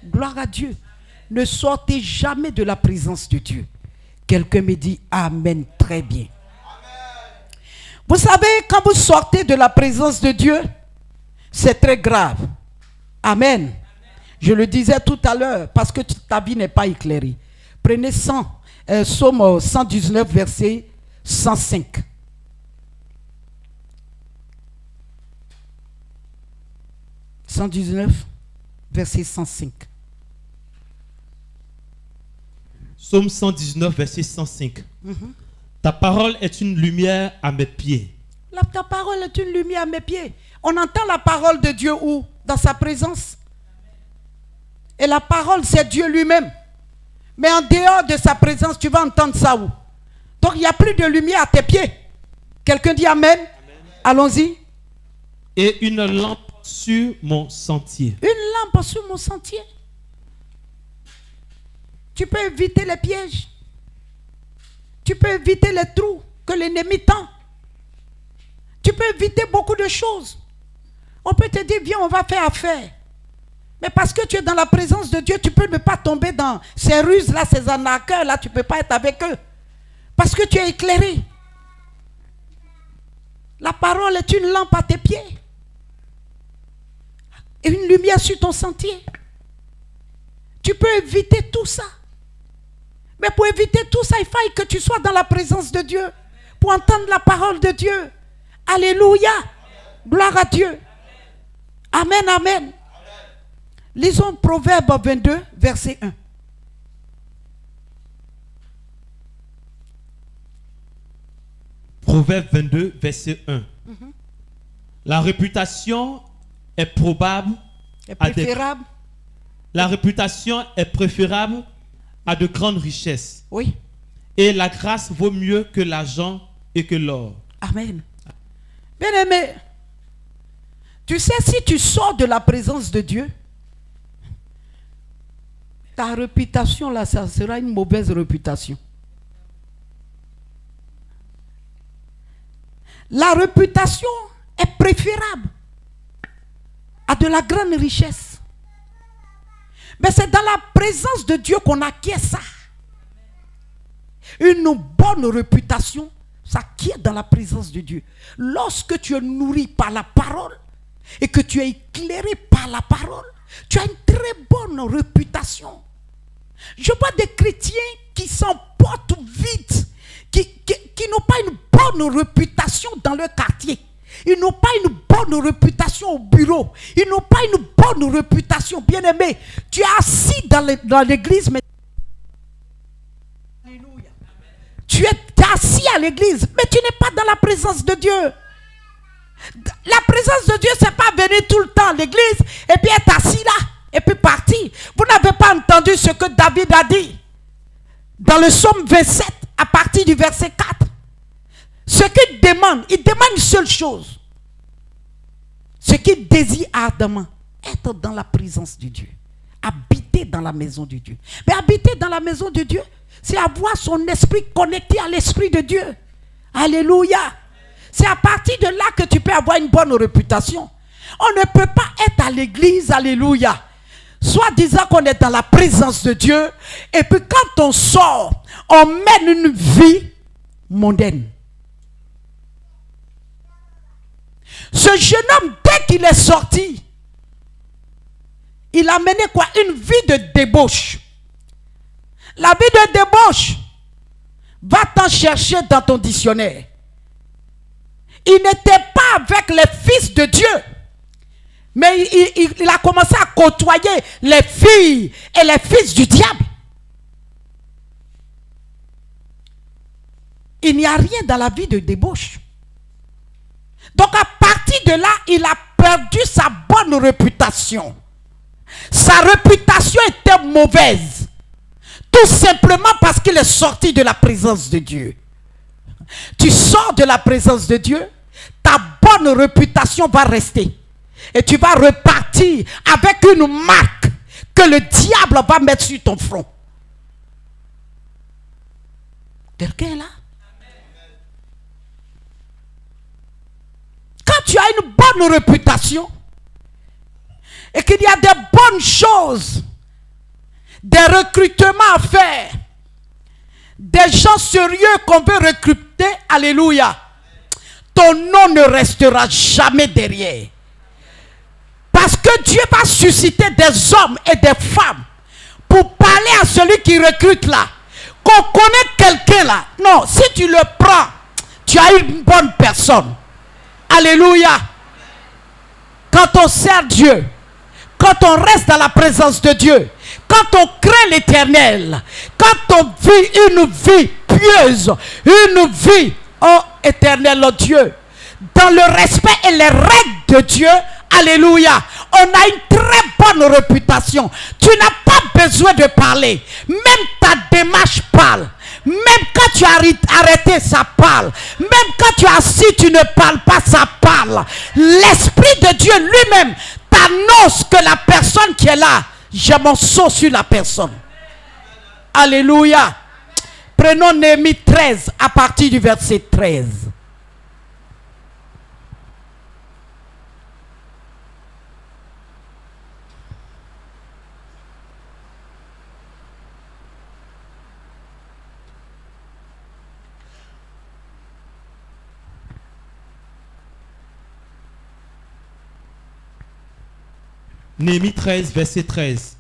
Gloire à Dieu. Ne sortez jamais de la présence de Dieu. Quelqu'un me dit Amen, très bien. Amen. Vous savez, quand vous sortez de la présence de Dieu, c'est très grave. Amen. Amen. Je le disais tout à l'heure, parce que ta vie n'est pas éclairée. Prenez Psaume 119, verset 105. « 119, verset 105. Psaume 119, verset 105. Ta parole est une lumière à mes pieds. Ta parole est une lumière à mes pieds. On entend la parole de Dieu où? Dans sa présence. Et la parole, c'est Dieu lui-même. Mais en dehors de sa présence, tu vas entendre ça où? Donc, il n'y a plus de lumière à tes pieds. Quelqu'un dit Amen? Amen. Allons-y. Et une lampe sur mon sentier. Une lampe sur mon sentier. Tu peux éviter les pièges. Tu peux éviter les trous que l'ennemi tend. Tu peux éviter beaucoup de choses. On peut te dire, viens, on va faire affaire. Mais parce que tu es dans la présence de Dieu, tu peux ne pas tomber dans ces ruses-là, ces arnaqueurs-là, tu ne peux pas être avec eux. Parce que tu es éclairé. La parole est une lampe à tes pieds. Et une lumière sur ton sentier. Tu peux éviter tout ça. Mais pour éviter tout ça, il faille que tu sois dans la présence de Dieu. Pour entendre la parole de Dieu. Alléluia. Gloire à Dieu. Amen, amen. Lisons Proverbe 22, verset 1. Proverbe 22, verset 1. La réputation est probable. Préférable. La réputation est préférable à de grandes richesses. Oui. Et la grâce vaut mieux que l'argent et que l'or. Amen. Bien-aimé, tu sais, si tu sors de la présence de Dieu, ta réputation là, ça sera une mauvaise réputation. La réputation est préférable à de la grande richesse. Mais c'est dans la présence de Dieu qu'on acquiert ça. Une bonne réputation s'acquiert dans la présence de Dieu. Lorsque tu es nourri par la parole et que tu es éclairé par la parole, tu as une très bonne réputation. Je vois des chrétiens qui s'emportent vite, qui n'ont pas une bonne réputation dans leur quartier. Ils n'ont pas une bonne réputation au bureau. Ils n'ont pas une bonne réputation. Bien-aimé, tu es assis dans l'église, mais Alléluia. Tu es assis à l'église, mais tu n'es pas dans la présence de Dieu. La présence de Dieu, c'est pas venir tout le temps à l'église et puis être assis là et puis partir. Vous n'avez pas entendu ce que David a dit dans le psaume 27 à partir du verset 4. Ce qu'il demande, il demande une seule chose. Ce qu'il désire ardemment, être dans la présence de Dieu. Habiter dans la maison de Dieu. Mais habiter dans la maison de Dieu, c'est avoir son esprit connecté à l'esprit de Dieu. Alléluia. C'est à partir de là que tu peux avoir une bonne réputation. On ne peut pas être à l'église, alléluia, soit disant qu'on est dans la présence de Dieu, et puis quand on sort, on mène une vie mondaine. Ce jeune homme, dès qu'il est sorti, il a mené quoi? Une vie de débauche. La vie de débauche, va t'en chercher dans ton dictionnaire. Il n'était pas avec les fils de Dieu, mais il a commencé à côtoyer les filles et les fils du diable. Il n'y a rien dans la vie de débauche. Donc à partir de là, il a perdu sa bonne réputation. Sa réputation était mauvaise. Tout simplement parce qu'il est sorti de la présence de Dieu. Tu sors de la présence de Dieu, ta bonne réputation va rester. Et tu vas repartir avec une marque que le diable va mettre sur ton front. Quelqu'un est là? Quand tu as une bonne réputation et qu'il y a des bonnes choses, des recrutements à faire, des gens sérieux qu'on veut recruter, alléluia, ton nom ne restera jamais derrière. Parce que Dieu va susciter des hommes et des femmes pour parler à celui qui recrute là. Qu'on connaît quelqu'un là. Non, si tu le prends, tu as une bonne personne. Alléluia. Quand on sert Dieu, quand on reste dans la présence de Dieu, quand on craint l'Éternel, quand on vit une vie pieuse, une vie, oh éternel, oh Dieu, dans le respect et les règles de Dieu, alléluia, on a une très bonne réputation. Tu n'as pas besoin de parler. Même ta démarche parle. Même quand tu as arrêté, ça parle. Même quand tu as assis, tu ne parles pas, ça parle. L'Esprit de Dieu lui-même t'annonce que la personne qui est là, j'ai mon sceau sur la personne. Alléluia. Prenons Néhémie 13 à partir du verset 13. Néhémie 13, verset 13.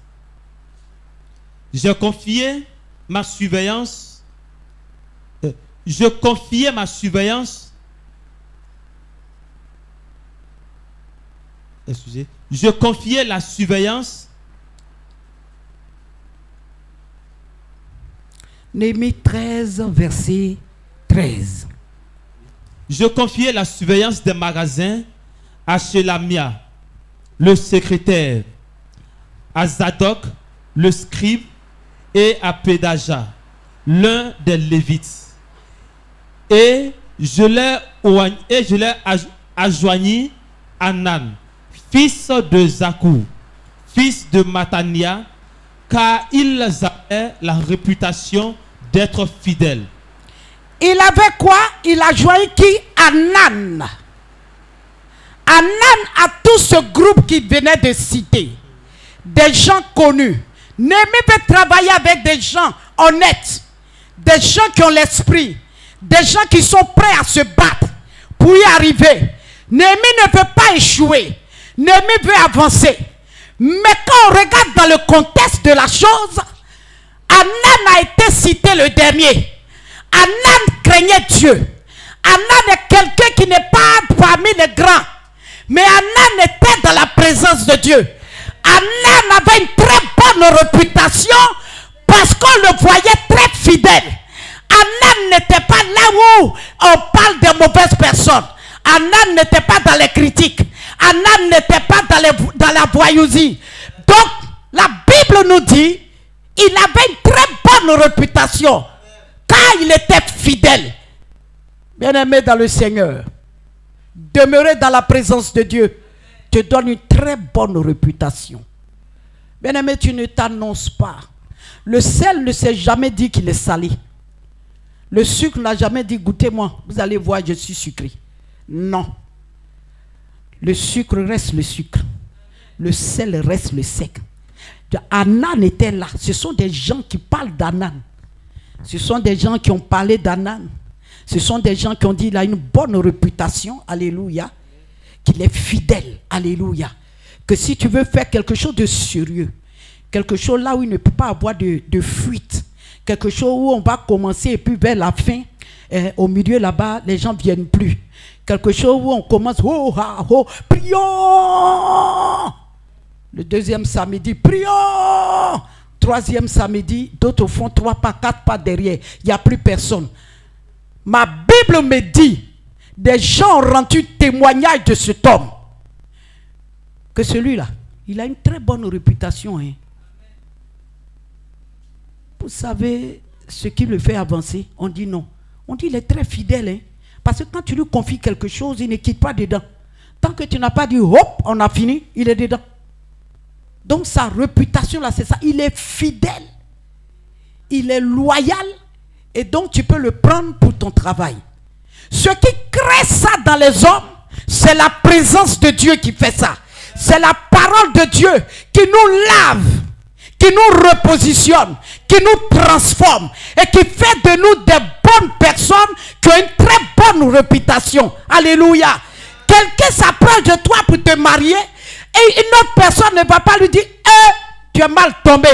Je confiais ma surveillance. Je confiais ma surveillance. Excusez. Je confiais la surveillance. Néhémie 13, verset 13. Je confiais la surveillance des magasins à Shelamia, le secrétaire, à Zadok, le scribe, et à Pédaja, l'un des Lévites. Et je l'ai adjoigni Anan, fils de Zakou, fils de Matania, car ils avaient la réputation d'être fidèles. Il avait quoi? Il a joint qui? Anan. Anan a tout ce groupe qui venait de citer. Des gens connus. Néhémie peut travailler avec des gens honnêtes. Des gens qui ont l'esprit. Des gens qui sont prêts à se battre pour y arriver. Néhémie ne veut pas échouer. Néhémie veut avancer. Mais quand on regarde dans le contexte de la chose, Anan a été cité le dernier. Anan craignait Dieu. Anan est quelqu'un qui n'est pas parmi les grands. Mais Anan était dans la présence de Dieu. Anan avait une très bonne réputation parce qu'on le voyait très fidèle. Anan n'était pas là où on parle de mauvaises personnes. Anan n'était pas dans les critiques. Anan n'était pas dans la voyousie. Donc, la Bible nous dit, il avait une très bonne réputation car il était fidèle. Bien-aimé dans le Seigneur, demeurer dans la présence de Dieu te donne une très bonne réputation. Bien-aimé, tu ne t'annonces pas. Le sel ne s'est jamais dit qu'il est salé. Le sucre n'a jamais dit, goûtez-moi, vous allez voir, je suis sucré. Non. Le sucre reste le sucre. Le sel reste le sec. Anan était là. Ce sont des gens qui parlent d'Anan. Ce sont des gens qui ont parlé d'Anan. Ce sont des gens qui ont dit qu'il a une bonne réputation. Alléluia. Qu'il est fidèle. Alléluia. Que si tu veux faire quelque chose de sérieux, quelque chose là où il ne peut pas avoir de fuite, quelque chose où on va commencer et puis vers la fin, au milieu là-bas, les gens ne viennent plus. Quelque chose où on commence, oh, ah, oh, prions. Le deuxième samedi, prions. Troisième samedi, d'autres font 3 pas, 4 pas derrière. Il n'y a plus personne. Ma Bible me dit, des gens ont rendu témoignage de cet homme. Que celui-là, il a une très bonne réputation. Hein. Vous savez ce qui le fait avancer? On dit non. On dit il est très fidèle. Hein. Parce que quand tu lui confies quelque chose, il ne quitte pas dedans. Tant que tu n'as pas dit hop, on a fini, il est dedans. Donc sa réputation là, c'est ça. Il est fidèle. Il est loyal. Et donc tu peux le prendre pour ton travail. Ce qui crée ça dans les hommes, c'est la présence de Dieu qui fait ça. C'est la parole de Dieu qui nous lave, qui nous repositionne, qui nous transforme et qui fait de nous des bonnes personnes qui ont une très bonne réputation. Alléluia. Quelqu'un s'approche de toi pour te marier et une autre personne ne va pas lui dire tu es mal tombé.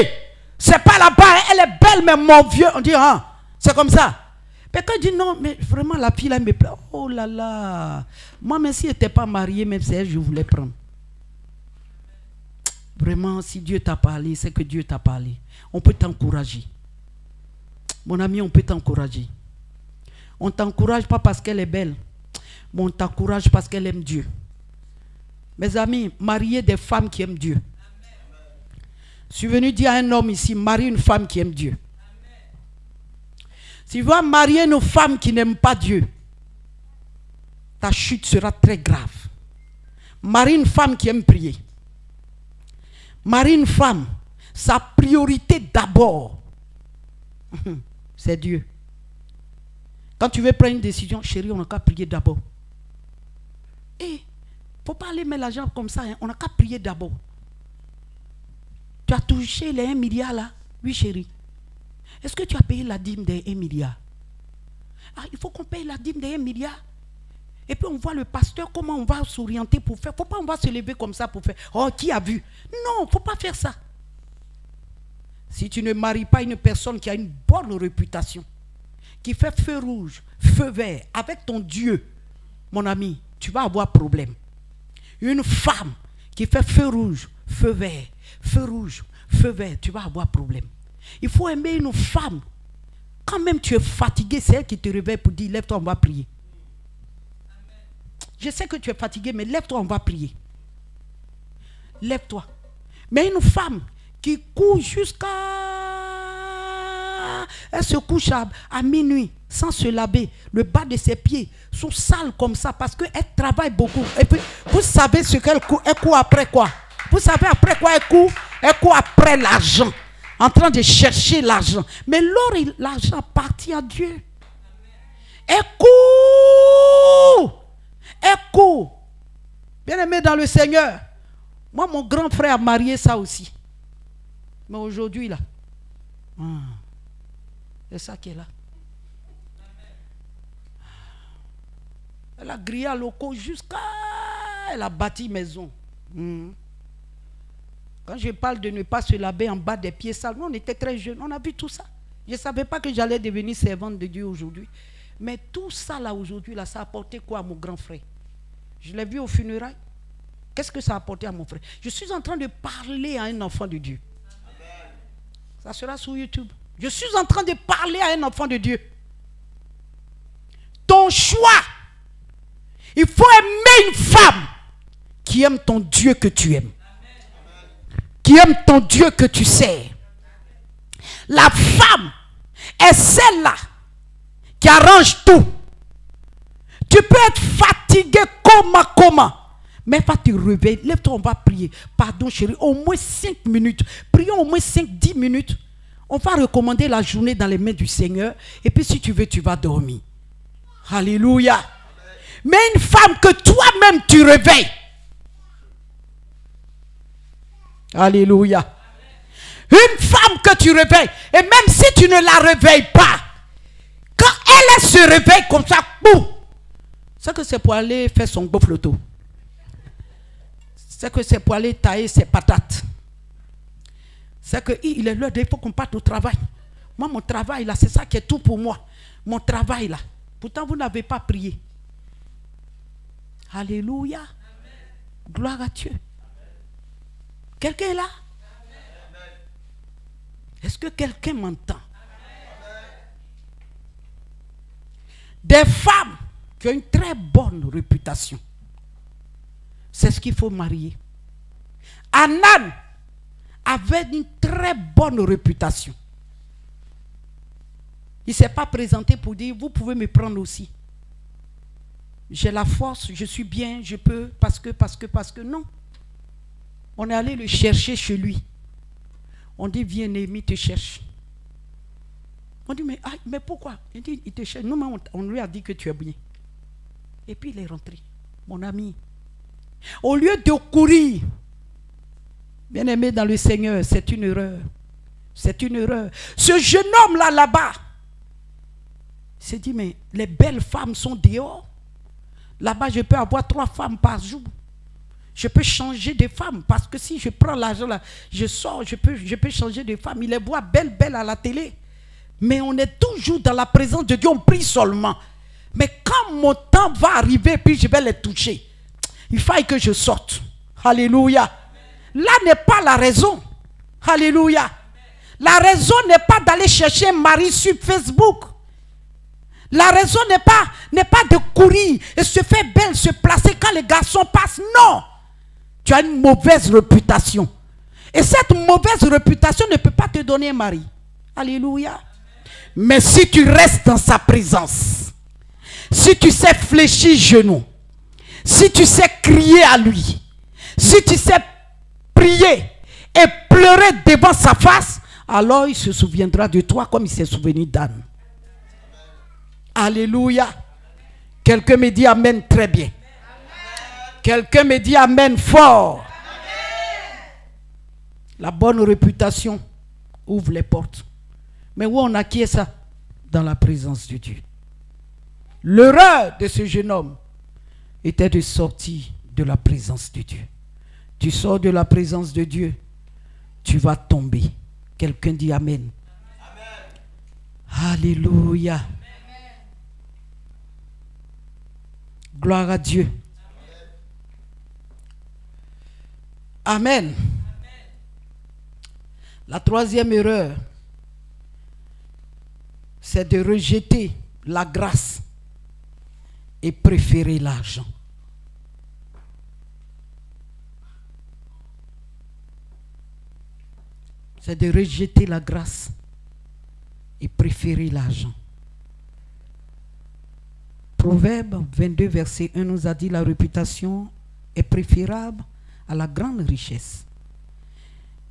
C'est pas là-bas, elle est belle, mais mon vieux. On dit c'est comme ça. Mais quand il dit non, mais vraiment la fille là me plaît. Oh là là. Moi, même si elle n'était pas mariée, même si elle, je voulais prendre. Vraiment, si Dieu t'a parlé, c'est que Dieu t'a parlé. On peut t'encourager. Mon ami, on peut t'encourager. On ne t'encourage pas parce qu'elle est belle, mais on t'encourage parce qu'elle aime Dieu. Mes amis, mariez des femmes qui aiment Dieu. Je suis venu dire à un homme ici, marie une femme qui aime Dieu. Si tu vas marier une femme qui n'aime pas Dieu, ta chute sera très grave. Marie une femme qui aime prier. Marie une femme, sa priorité d'abord, c'est Dieu. Quand tu veux prendre une décision, chérie, on n'a qu'à prier d'abord. Et il ne faut pas aller mettre l'argent comme ça, hein. On n'a qu'à prier d'abord. Tu as touché les 1 milliard là? Oui, chérie. Est-ce que tu as payé la dîme des 1 milliard? Ah, il faut qu'on paye la dîme des 1 milliard. Et puis on voit le pasteur, comment on va s'orienter pour faire. Il ne faut pas on va se lever comme ça pour faire. Oh, qui a vu? Non, il ne faut pas faire ça. Si tu ne maries pas une personne qui a une bonne réputation, qui fait feu rouge, feu vert, avec ton Dieu, mon ami, tu vas avoir problème. Une femme qui fait feu rouge, feu vert, feu rouge, feu vert, tu vas avoir problème. Il faut aimer une femme. Quand même tu es fatigué, c'est elle qui te réveille pour dire, lève-toi, on va prier. Je sais que tu es fatigué, mais lève-toi, on va prier. Lève-toi. Mais une femme qui court jusqu'à... Elle se couche à minuit, sans se laver. Le bas de ses pieds sont sales comme ça, parce qu'elle travaille beaucoup. Et puis, vous savez ce qu'elle court? Elle court après quoi? Vous savez après quoi elle court? Elle court après l'argent. En train de chercher l'argent. Mais l'argent appartient à Dieu. Elle court. Elle court. Bien-aimé dans le Seigneur. Moi, mon grand frère a marié ça aussi. Mais aujourd'hui, là, c'est ça qui est là. Elle a grillé à locaux jusqu'à... Elle a bâti maison. Quand je parle de ne pas se laver en bas des pieds sales, nous, on était très jeunes, on a vu tout ça. Je ne savais pas que j'allais devenir servante de Dieu aujourd'hui. Mais tout ça, là, aujourd'hui, là, ça a apporté quoi à mon grand frère? Je l'ai vu au funérailles. Qu'est-ce que ça a apporté à mon frère? Je suis en train de parler à un enfant de Dieu. Amen. Ça sera sur YouTube. Je suis en train de parler à un enfant de Dieu. Ton choix. Il faut aimer une femme qui aime ton Dieu que tu aimes. Qui aime ton Dieu que tu sers. La femme est celle-là qui arrange tout. Tu peux être fatigué, comment. Mais va te réveiller, lève-toi, on va prier. Pardon chérie, au moins 5 minutes. Prions au moins 5-10 minutes. On va recommander la journée dans les mains du Seigneur. Et puis si tu veux, tu vas dormir. Alléluia. Amen. Mais une femme que toi-même tu réveilles. Alléluia. Amen. Une femme que tu réveilles. Et même si tu ne la réveilles pas, quand elle se réveille comme ça, boum, c'est que c'est pour aller faire son beau flotto. C'est que c'est pour aller tailler ses patates. C'est qu'il est l'heure, il faut qu'on parte au travail. Moi, mon travail là, c'est ça qui est tout pour moi. Mon travail là. Pourtant, vous n'avez pas prié. Alléluia. Amen. Gloire à Dieu. Quelqu'un est là? Amen. Est-ce que quelqu'un m'entend? Des femmes qui ont une très bonne réputation. C'est ce qu'il faut marier. Anan avait une très bonne réputation. Il ne s'est pas présenté pour dire, vous pouvez me prendre aussi. J'ai la force, je suis bien, je peux, parce que, non. On est allé le chercher chez lui. On dit, viens, Néhémie te cherche. On dit, mais pourquoi? Il dit, il te cherche. Non, on lui a dit que tu es bien. Et puis il est rentré. Mon ami. Au lieu de courir, bien aimé dans le Seigneur, c'est une erreur. C'est une erreur. Ce jeune homme là-bas, il s'est dit, mais les belles femmes sont dehors. Là-bas, je peux avoir 3 femmes par jour. Je peux changer de femme parce que si je prends l'argent là, je sors, je peux changer de femme. Il les voit belles à la télé. Mais on est toujours dans la présence de Dieu, on prie seulement. Mais quand mon temps va arriver, puis je vais les toucher, il faille que je sorte. Alléluia. Là n'est pas la raison. Alléluia. La raison n'est pas d'aller chercher un mari sur Facebook. La raison n'est pas de courir et se faire belle, se placer quand les garçons passent. Non. Tu as une mauvaise réputation. Et cette mauvaise réputation ne peut pas te donner un mari. Alléluia. Mais si tu restes dans sa présence, si tu sais fléchir genoux, si tu sais crier à lui, si tu sais prier et pleurer devant sa face, alors il se souviendra de toi comme il s'est souvenu d'Anne. Alléluia. Quelqu'un me dit amen très bien. Quelqu'un me dit amen fort. La bonne réputation ouvre les portes. Mais où on acquiert ça? Dans la présence de Dieu. L'erreur de ce jeune homme était de sortir de la présence de Dieu. Tu sors de la présence de Dieu, tu vas tomber. Quelqu'un dit amen. Amen. Alléluia. Amen. Gloire à Dieu. Amen. Amen. La troisième erreur, c'est de rejeter la grâce et préférer l'argent. C'est de rejeter la grâce et préférer l'argent. Proverbe 22, verset 1 nous a dit la réputation est préférable à la grande richesse.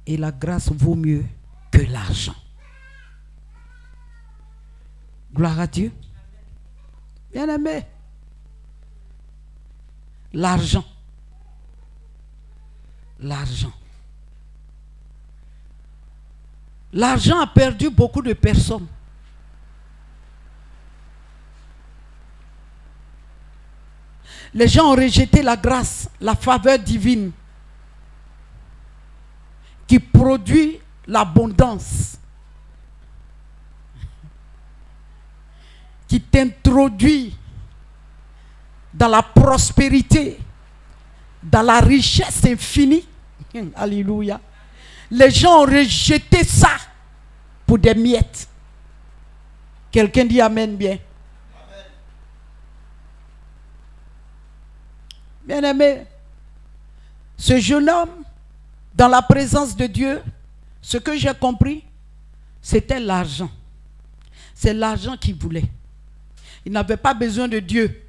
Et la grâce vaut mieux que l'argent. Gloire à Dieu. Bien-aimé. L'argent. L'argent. L'argent a perdu beaucoup de personnes. Les gens ont rejeté la grâce, la faveur divine qui produit l'abondance, qui t'introduit dans la prospérité, dans la richesse infinie. Alléluia. Les gens ont rejeté ça pour des miettes. Quelqu'un dit amen bien. Amen. Bien-aimé, ce jeune homme, dans la présence de Dieu, ce que j'ai compris, c'était l'argent. C'est l'argent qu'il voulait. Il n'avait pas besoin de Dieu.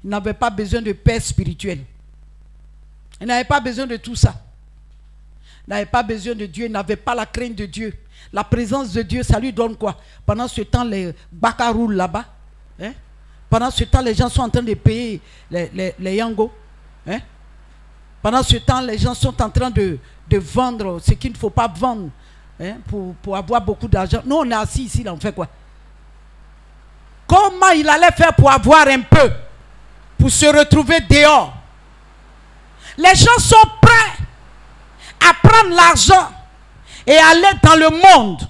Il n'avait pas besoin de père spirituel. Il n'avait pas besoin de tout ça. Il n'avait pas besoin de Dieu. Il n'avait pas la crainte de Dieu. La présence de Dieu, ça lui donne quoi? Pendant ce temps, les baka roulent là-bas. Hein? Pendant ce temps, les gens sont en train de payer les yangos. Hein? Pendant ce temps, les gens sont en train de vendre ce qu'il ne faut pas vendre, hein, pour avoir beaucoup d'argent. Nous, on est assis ici, là, on fait quoi? Comment il allait faire pour avoir un peu, pour se retrouver dehors? Les gens sont prêts à prendre l'argent et aller dans le monde,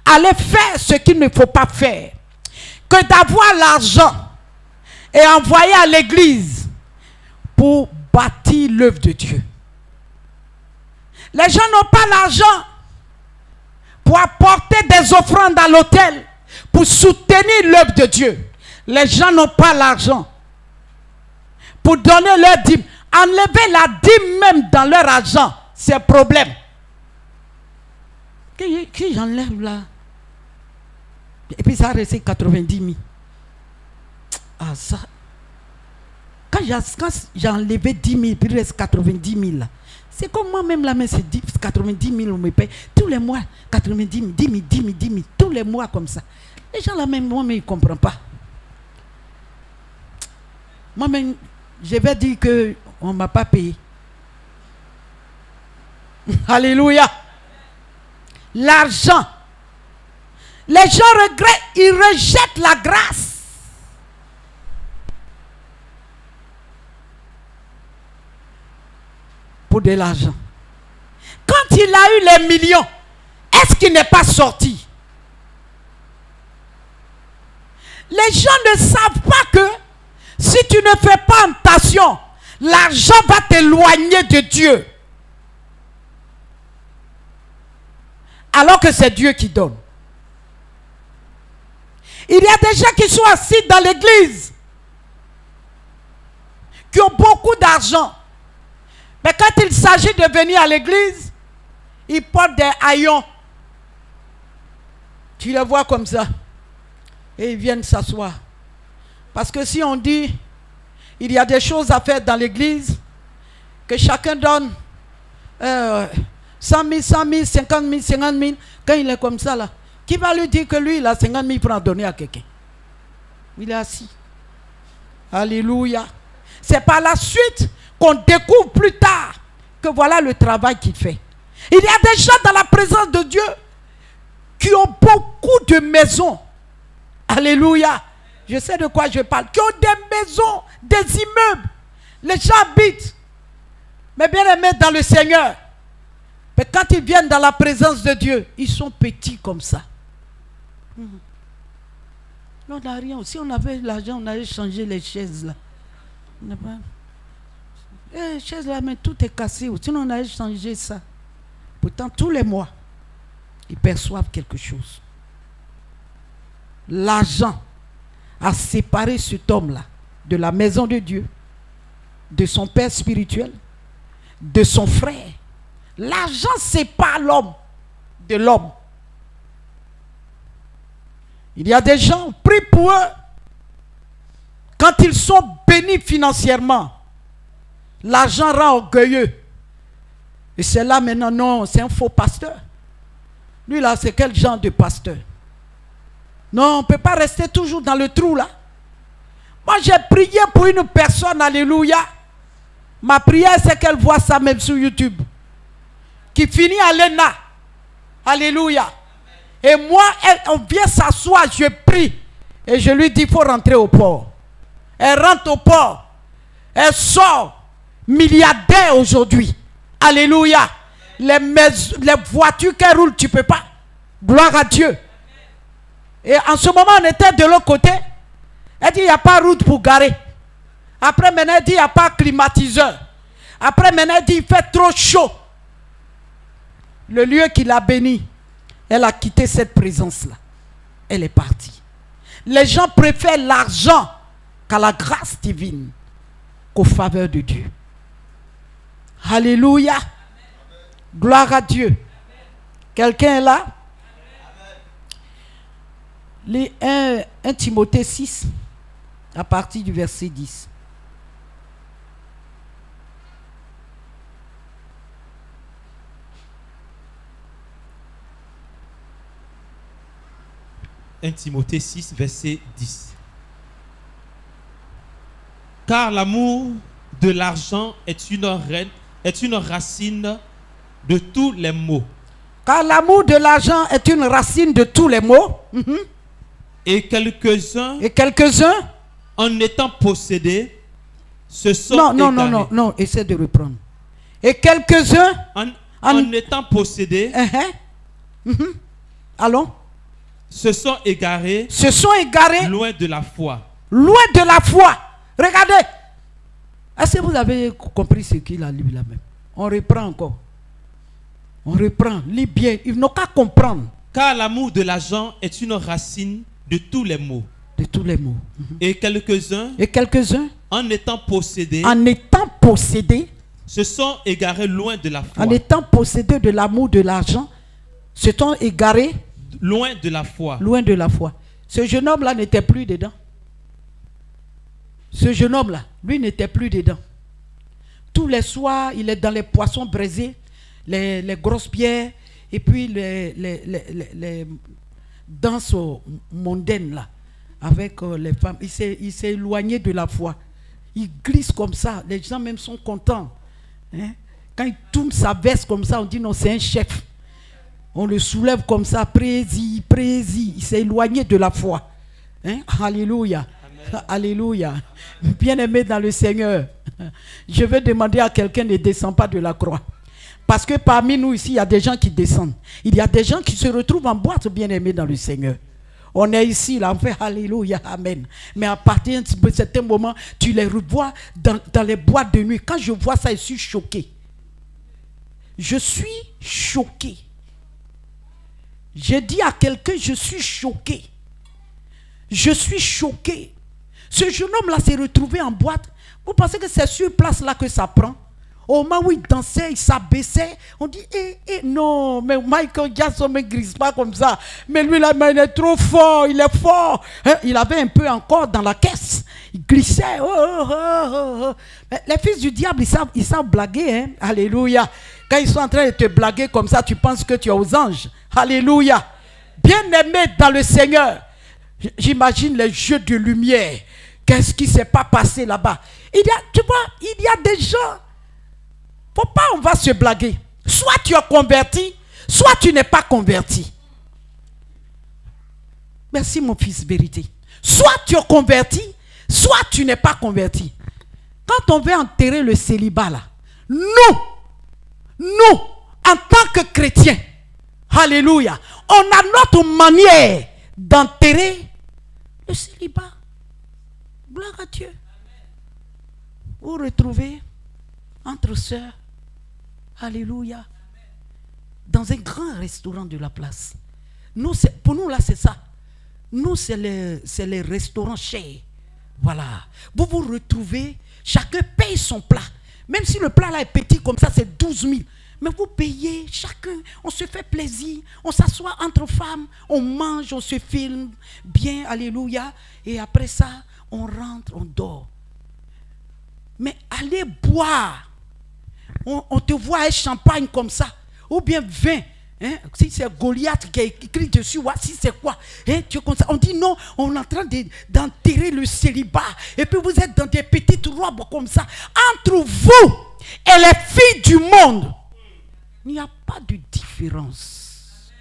aller faire ce qu'il ne faut pas faire, que d'avoir l'argent et envoyer à l'église pour bâtir l'œuvre de Dieu. Les gens n'ont pas l'argent pour apporter des offrandes à l'autel, pour soutenir l'œuvre de Dieu. Les gens n'ont pas l'argent pour donner leur dîme. Enlever la dîme même dans leur argent, c'est un problème. Qui j'enlève là? Et puis ça reste 90 000. Ah ça. Quand j'ai enlevé 10 000, puis il reste 90 000 là. C'est comme moi-même là, mais c'est 90 000 on me paye. Tous les mois, 90 000, 10 000, 10 000, 10 000. Tous les mois comme ça. Les gens là même, moi-même, ils ne comprennent pas. Moi-même, je vais dire qu'on ne m'a pas payé. Alléluia. L'argent. Les gens regrettent, ils rejettent la grâce. Pour de l'argent. Quand il a eu les millions, est-ce qu'il n'est pas sorti? Les gens ne savent pas que si tu ne fais pas attention, l'argent va t'éloigner de Dieu. Alors que c'est Dieu qui donne. Il y a des gens qui sont assis dans l'église, qui ont beaucoup d'argent. Mais quand il s'agit de venir à l'église, ils portent des haillons. Tu les vois comme ça. Et ils viennent s'asseoir. Parce que si on dit, il y a des choses à faire dans l'église, que chacun donne 100 000, 100 000, 50 000, 50 000, quand il est comme ça là, qui va lui dire que lui, il a 50 000 pour en donner à quelqu'un? Il est assis. Alléluia. C'est par la suite qu'on découvre plus tard que voilà le travail qu'il fait. Il y a des gens dans la présence de Dieu qui ont beaucoup de maisons. Alléluia. Je sais de quoi je parle. Qui ont des maisons, des immeubles. Les gens habitent. Mais bien aimés dans le Seigneur. Mais quand ils viennent dans la présence de Dieu, ils sont petits comme ça. On n'a rien. Si on avait l'argent, on allait changer les chaises là. On n'a pas... Les chaises là, mais tout est cassé. Sinon, on allait changer ça. Pourtant, tous les mois, ils perçoivent quelque chose. L'argent a séparé cet homme-là de la maison de Dieu, de son père spirituel, de son frère. L'argent sépare l'homme de l'homme. Il y a des gens, prie pour eux. Quand ils sont bénis financièrement, l'argent rend orgueilleux. Et c'est là maintenant, non, c'est un faux pasteur. Lui là, c'est quel genre de pasteur? Non, on ne peut pas rester toujours dans le trou là. Moi j'ai prié pour une personne, alléluia. Ma prière c'est qu'elle voit ça même sur YouTube. Qui finit à l'ENA. Alléluia. Et moi, on vient s'asseoir, je prie. Et je lui dis, il faut rentrer au port. Elle rentre au port. Elle sort milliardaire aujourd'hui. Alléluia. Les voitures qu'elle roule, tu ne peux pas. Gloire à Dieu. Et en ce moment, on était de l'autre côté. Elle dit, il n'y a pas route pour garer. Après, maintenant, elle dit, il n'y a pas climatiseur. Après, maintenant, elle dit, il fait trop chaud. Le lieu qui l'a béni, elle a quitté cette présence-là. Elle est partie. Les gens préfèrent l'argent qu'à la grâce divine, qu'aux faveurs de Dieu. Alléluia. Amen. Gloire à Dieu. Quelqu'un est là? Les 1 Timothée 6, à partir du verset 10. 1 Timothée 6, verset 10. Car l'amour de l'argent est une racine de tous les maux. Car l'amour de l'argent est une racine de tous les maux. Mhm. Et quelques-uns, en étant possédés, se sont égarés. Non, essaie de reprendre. Et quelques-uns, en étant possédés, allons, se sont égarés loin de la foi. Loin de la foi. Regardez. Est-ce que vous avez compris ce qu'il a lu là-même? On reprend encore. On reprend. Lis bien. Ils n'ont qu'à comprendre. Car l'amour de l'argent est une racine de tous les maux. De tous les maux. Et quelques-uns, en étant possédés, se sont égarés loin de la foi. En étant possédés de l'amour de l'argent, se sont égarés loin de la foi. Loin de la foi. Ce jeune homme-là n'était plus dedans. Ce jeune homme-là, lui n'était plus dedans. Tous les soirs, il est dans les poissons braisés, les grosses bières, et puis les danses mondaines là, avec les femmes. Il s'est éloigné de la foi. Il glisse comme ça. Les gens même sont contents. Hein? Quand il tourne sa veste comme ça, on dit non, c'est un chef. On le soulève comme ça, prési. Il s'est éloigné de la foi. Hein? Alléluia. Amen. Alléluia. Bien-aimé dans le Seigneur, je vais demander à quelqu'un ne descend pas de la croix. Parce que parmi nous ici, il y a des gens qui descendent. Il y a des gens qui se retrouvent en boîte, bien-aimés dans le Seigneur. On est ici, là, on fait Alléluia, Amen. Mais à partir de certain moment, tu les revois dans les boîtes de nuit. Quand je vois ça, je suis choqué. Je suis choqué. J'ai dit à quelqu'un, je suis choqué. Je suis choqué. Ce jeune homme-là s'est retrouvé en boîte. Vous pensez que c'est sur place là que ça prend? Au moment où il dansait, il s'abaissait. On dit, non, mais Michael Jackson ne glisse pas comme ça. Mais lui, là, il est trop fort, il est fort. Hein? Il avait un peu encore dans la caisse. Il glissait. Mais les fils du diable, ils savent blaguer. Hein? Alléluia. Quand ils sont en train de te blaguer comme ça, tu penses que tu es aux anges. Alléluia. Bien-aimé dans le Seigneur. J'imagine les jeux de lumière. Qu'est-ce qui ne s'est pas passé là-bas? Tu vois, il y a des gens. Faut pas, on va se blaguer. Soit tu es converti, soit tu n'es pas converti. Merci mon fils, vérité. Soit tu es converti, soit tu n'es pas converti. Quand on veut enterrer le célibat là, nous, en tant que chrétiens, alléluia, on a notre manière d'enterrer le célibat. Gloire à Dieu. Vous retrouvez entre sœurs, alléluia, dans un grand restaurant de la place. Nous, pour nous là, c'est ça. Nous, c'est les restaurants chers. Voilà. Vous vous retrouvez, chacun paye son plat. Même si le plat là est petit comme ça, c'est 12 000. Mais vous payez, chacun, on se fait plaisir. On s'assoit entre femmes, on mange, on se filme bien, alléluia. Et après ça, on rentre, on dort. Mais allez boire. On te voit un champagne comme ça. Ou bien vin. Hein? Si c'est Goliath qui a écrit dessus, si c'est quoi, hein? On dit non, on est en train d'enterrer le célibat. Et puis vous êtes dans des petites robes comme ça. Entre vous et les filles du monde, il n'y a pas de différence.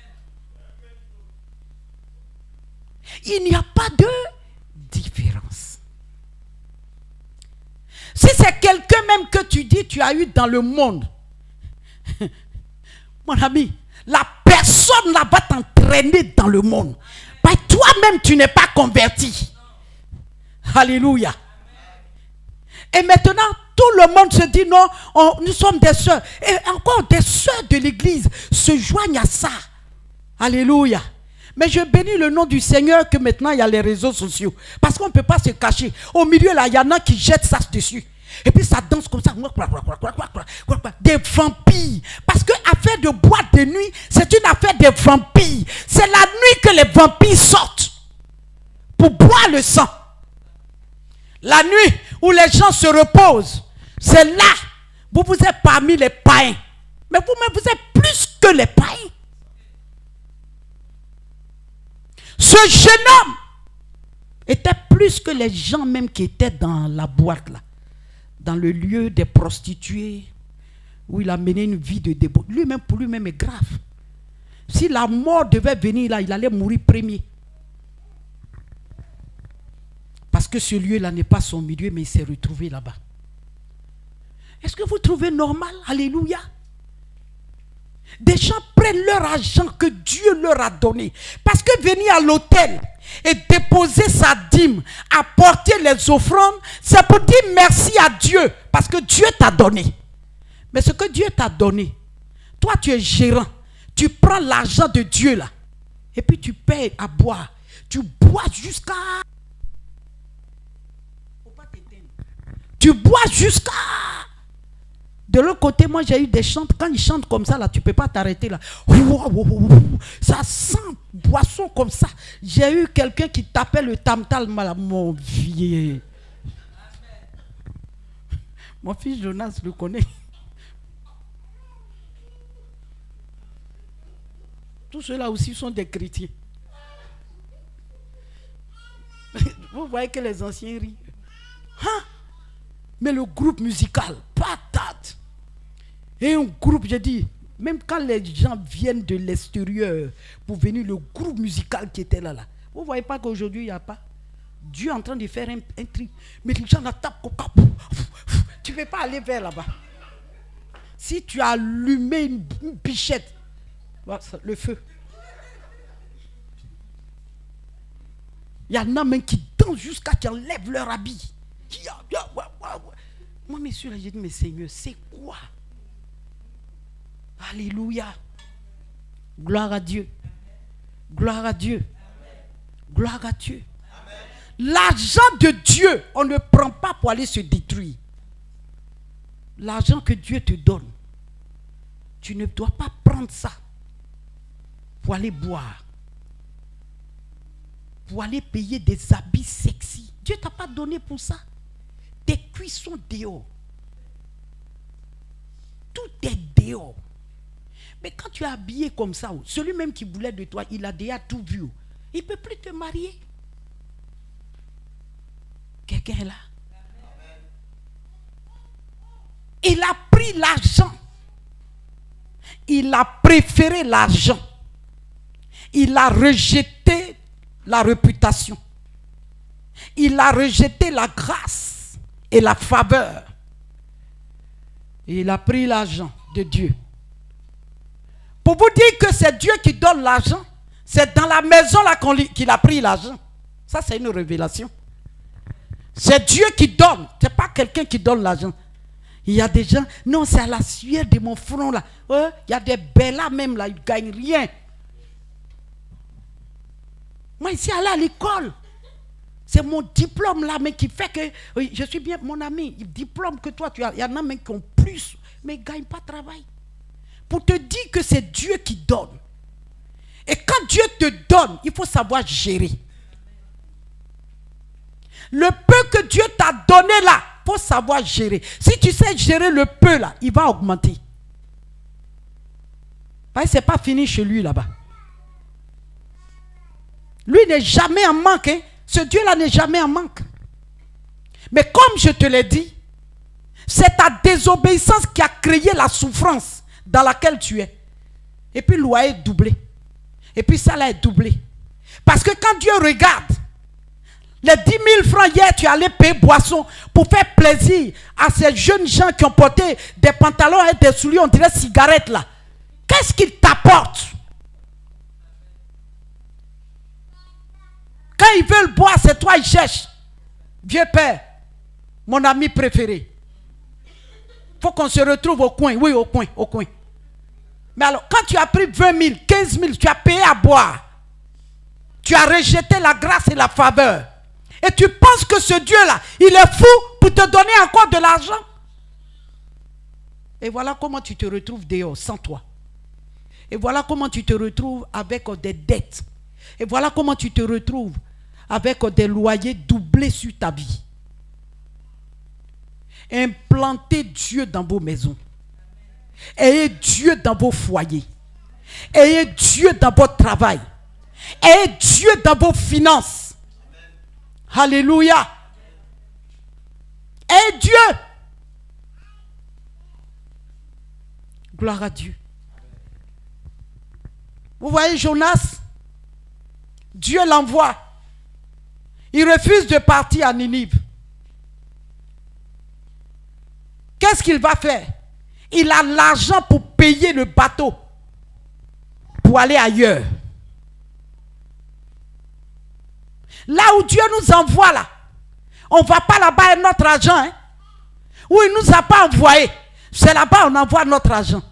Il n'y a pas de différence. Si c'est quelqu'un même que tu dis tu as eu dans le monde, mon ami, la personne là va t'entraîner dans le monde. Bah, toi-même, tu n'es pas converti. Alléluia. Et maintenant, tout le monde se dit non, nous sommes des sœurs. Et encore des sœurs de l'église se joignent à ça. Alléluia. Mais je bénis le nom du Seigneur que maintenant il y a les réseaux sociaux. Parce qu'on ne peut pas se cacher. Au milieu là, il y en a qui jettent ça dessus. Et puis ça danse comme ça. Des vampires. Parce que affaire de boîte de nuit, c'est une affaire de vampires. C'est la nuit que les vampires sortent pour boire le sang. La nuit où les gens se reposent, c'est là. Vous êtes parmi les païens. Mais vous-même, vous êtes plus que les païens. Ce jeune homme était plus que les gens même qui étaient dans la boîte là, dans le lieu des prostituées, où il a mené une vie de débauche. Lui-même, pour lui-même, est grave. Si la mort devait venir là, il allait mourir premier. Parce que ce lieu-là n'est pas son milieu, mais il s'est retrouvé là-bas. Est-ce que vous trouvez normal? Alléluia. Des gens prennent leur argent que Dieu leur a donné. Parce que venir à l'autel et déposer sa dîme, apporter les offrandes, c'est pour dire merci à Dieu. Parce que Dieu t'a donné. Mais ce que Dieu t'a donné, toi tu es gérant. Tu prends l'argent de Dieu là. Et puis tu payes à boire. Tu bois jusqu'à... Tu bois jusqu'à... De l'autre côté, moi j'ai eu des chants. Quand ils chantent comme ça, là, tu ne peux pas t'arrêter là. Ça sent boisson comme ça. J'ai eu quelqu'un qui tapait le tam-tam, mon vieux. Mon fils Jonas le connaît. Tous ceux-là aussi sont des chrétiens. Vous voyez que les anciens rient. Hein? Mais le groupe musical, patate. Et un groupe, j'ai dit, même quand les gens viennent de l'extérieur pour venir, le groupe musical qui était là, vous ne voyez pas qu'aujourd'hui, il n'y a pas. Dieu est en train de faire un truc. Mais les gens la tapent. Tu ne peux pas aller vers là-bas. Si tu as allumé une bichette, le feu. Il y en a même qui dansent jusqu'à qu'ils enlèvent leur habit. Moi, messieurs, j'ai dit, mais Seigneur, c'est quoi? Alléluia. Gloire à Dieu. Gloire à Dieu. Gloire à Dieu. L'argent de Dieu, on ne prend pas pour aller se détruire. L'argent que Dieu te donne, tu ne dois pas prendre ça pour aller boire, pour aller payer des habits sexy. Dieu ne t'a pas donné pour ça. Tes cuisses sont dehors. Tout est dehors. Mais quand tu es habillé comme ça, celui même qui voulait de toi, il a déjà tout vu. Il ne peut plus te marier. Quelqu'un est là? Il a pris l'argent. Il a préféré l'argent. Il a rejeté la réputation. Il a rejeté la grâce et la faveur. Et il a pris l'argent de Dieu. Pour vous dire que c'est Dieu qui donne l'argent, c'est dans la maison là qu'il a pris l'argent. Ça, c'est une révélation. C'est Dieu qui donne. Ce n'est pas quelqu'un qui donne l'argent. Il y a des gens, non, c'est à la sueur de mon front là. Il y a des bellas même là, ils ne gagnent rien. Moi, ici, aller à l'école, c'est mon diplôme là, mais qui fait que je suis bien, mon ami, le diplôme que toi tu as, il y en a même qui ont plus, mais ils ne gagnent pas de travail. Pour te dire que c'est Dieu qui donne. Et quand Dieu te donne, il faut savoir gérer. Le peu que Dieu t'a donné là, il faut savoir gérer. Si tu sais gérer le peu là, il va augmenter. Ce n'est pas fini chez lui là-bas. Lui n'est jamais en manque. Hein? Ce Dieu-là n'est jamais en manque. Mais comme je te l'ai dit, c'est ta désobéissance qui a créé la souffrance dans laquelle tu es. Et puis le loyer est doublé. Et puis ça là est doublé. Parce que quand Dieu regarde, les 10 000 francs hier, tu allais payer boisson pour faire plaisir à ces jeunes gens qui ont porté des pantalons et des souliers, on dirait cigarettes là. Qu'est-ce qu'ils t'apportent? Quand ils veulent boire, c'est toi ils cherchent. Vieux père, mon ami préféré. Il faut qu'on se retrouve au coin. Oui, au coin, au coin. Mais alors, quand tu as pris 20 000, 15 000, tu as payé à boire. Tu as rejeté la grâce et la faveur. Et tu penses que ce Dieu-là, il est fou pour te donner encore de l'argent. Et voilà comment tu te retrouves dehors, sans toi. Et voilà comment tu te retrouves avec des dettes. Et voilà comment tu te retrouves avec des loyers doublés sur ta vie. Implantez Dieu dans vos maisons. Ayez Dieu dans vos foyers. Ayez Dieu dans votre travail. Ayez Dieu dans vos finances. Alléluia. Ayez Dieu. Gloire à Dieu. Vous voyez Jonas, Dieu l'envoie. Il refuse de partir à Ninive. Qu'est-ce qu'il va faire? Il a l'argent pour payer le bateau pour aller ailleurs. Là où Dieu nous envoie là, on ne va pas là-bas avec notre argent. Hein? Où il ne nous a pas envoyé. C'est là-bas on envoie notre argent.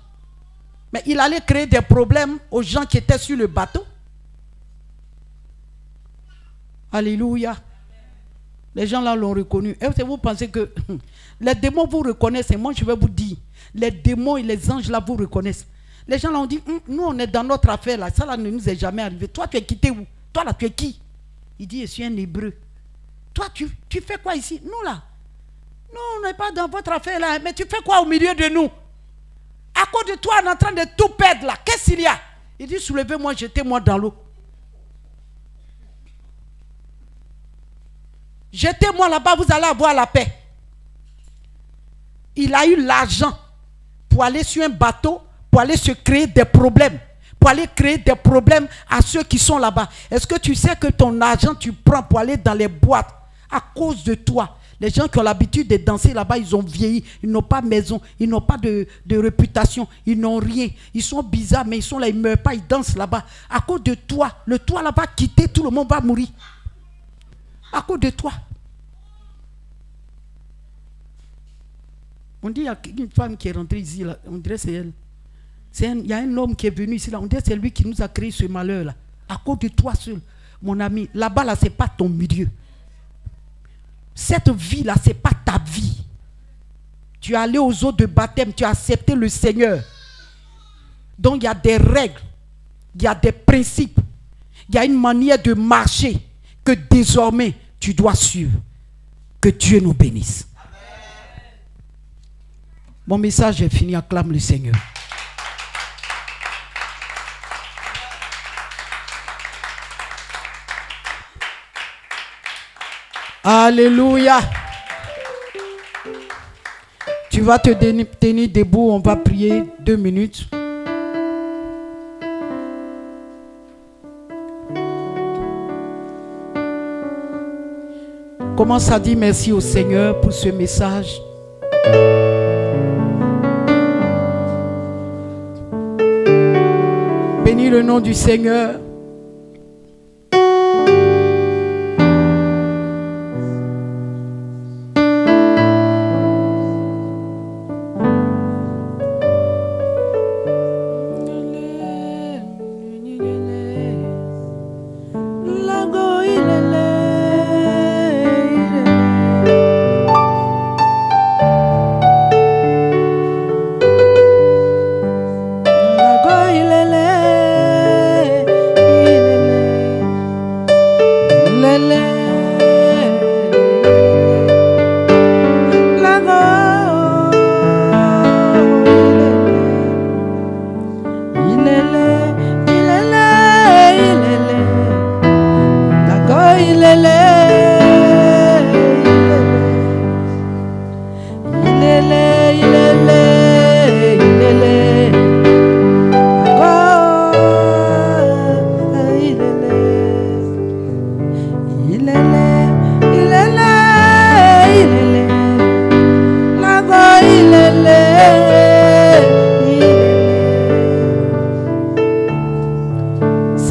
Mais il allait créer des problèmes aux gens qui étaient sur le bateau. Alléluia. Les gens là l'ont reconnu. Et vous pensez que les démons vous reconnaissent. Et moi je vais vous dire, les démons et les anges là vous reconnaissent. Les gens là ont dit, nous on est dans notre affaire là. Ça là ne nous est jamais arrivé. Toi tu es quitté où? Toi là tu es qui? Il dit, je suis un hébreu. Toi tu fais quoi ici? Nous là. Non, on n'est pas dans votre affaire là. Mais tu fais quoi au milieu de nous? À cause de toi, on est en train de tout perdre là. Qu'est-ce qu'il y a? Il dit, soulevez-moi, jetez-moi dans l'eau. Jetez-moi là-bas, vous allez avoir la paix. Il a eu l'argent pour aller sur un bateau, pour aller se créer des problèmes. Pour aller créer des problèmes à ceux qui sont là-bas. Est-ce que tu sais que ton argent, tu prends pour aller dans les boîtes à cause de toi? Les gens qui ont l'habitude de danser là-bas, ils ont vieilli, ils n'ont pas de maison, ils n'ont pas de réputation, ils n'ont rien. Ils sont bizarres, mais ils sont là, ils ne meurent pas, ils dansent là-bas. À cause de toi, le toit là-bas quitté, tout le monde va mourir. À cause de toi. On dit, il y a une femme qui est rentrée ici, là, on dirait que c'est elle. Il y a un homme qui est venu ici, là, on dirait que c'est lui qui nous a créé ce malheur-là. À cause de toi seul, mon ami. Là-bas, là, ce n'est pas ton milieu. Cette vie-là, ce n'est pas ta vie. Tu es allé aux eaux de baptême, tu as accepté le Seigneur. Donc, il y a des règles, il y a des principes, il y a une manière de marcher que désormais, tu dois suivre. Que Dieu nous bénisse. Amen. Mon message est fini, acclame le Seigneur. Alléluia. Tu vas te tenir debout, on va prier 2 minutes. Commence à dire merci au Seigneur pour ce message. Bénis le nom du Seigneur.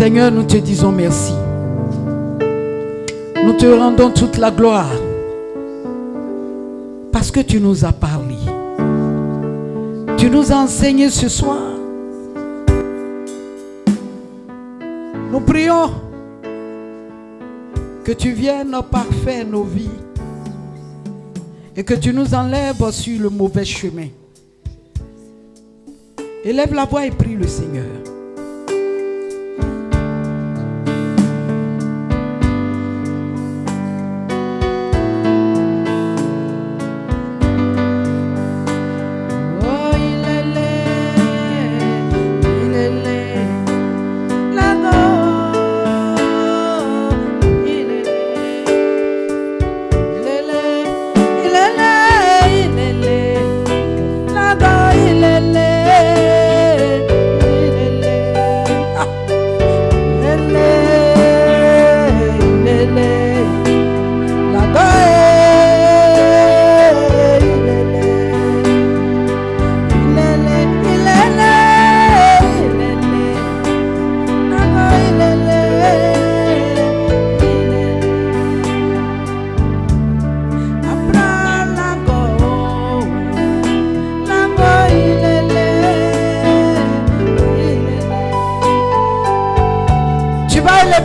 Seigneur, nous te disons merci. Nous te rendons toute la gloire parce que tu nous as parlé. Tu nous as enseigné ce soir. Nous prions que tu viennes parfaire nos vies et que tu nous enlèves sur le mauvais chemin. Élève la voix et prie le Seigneur.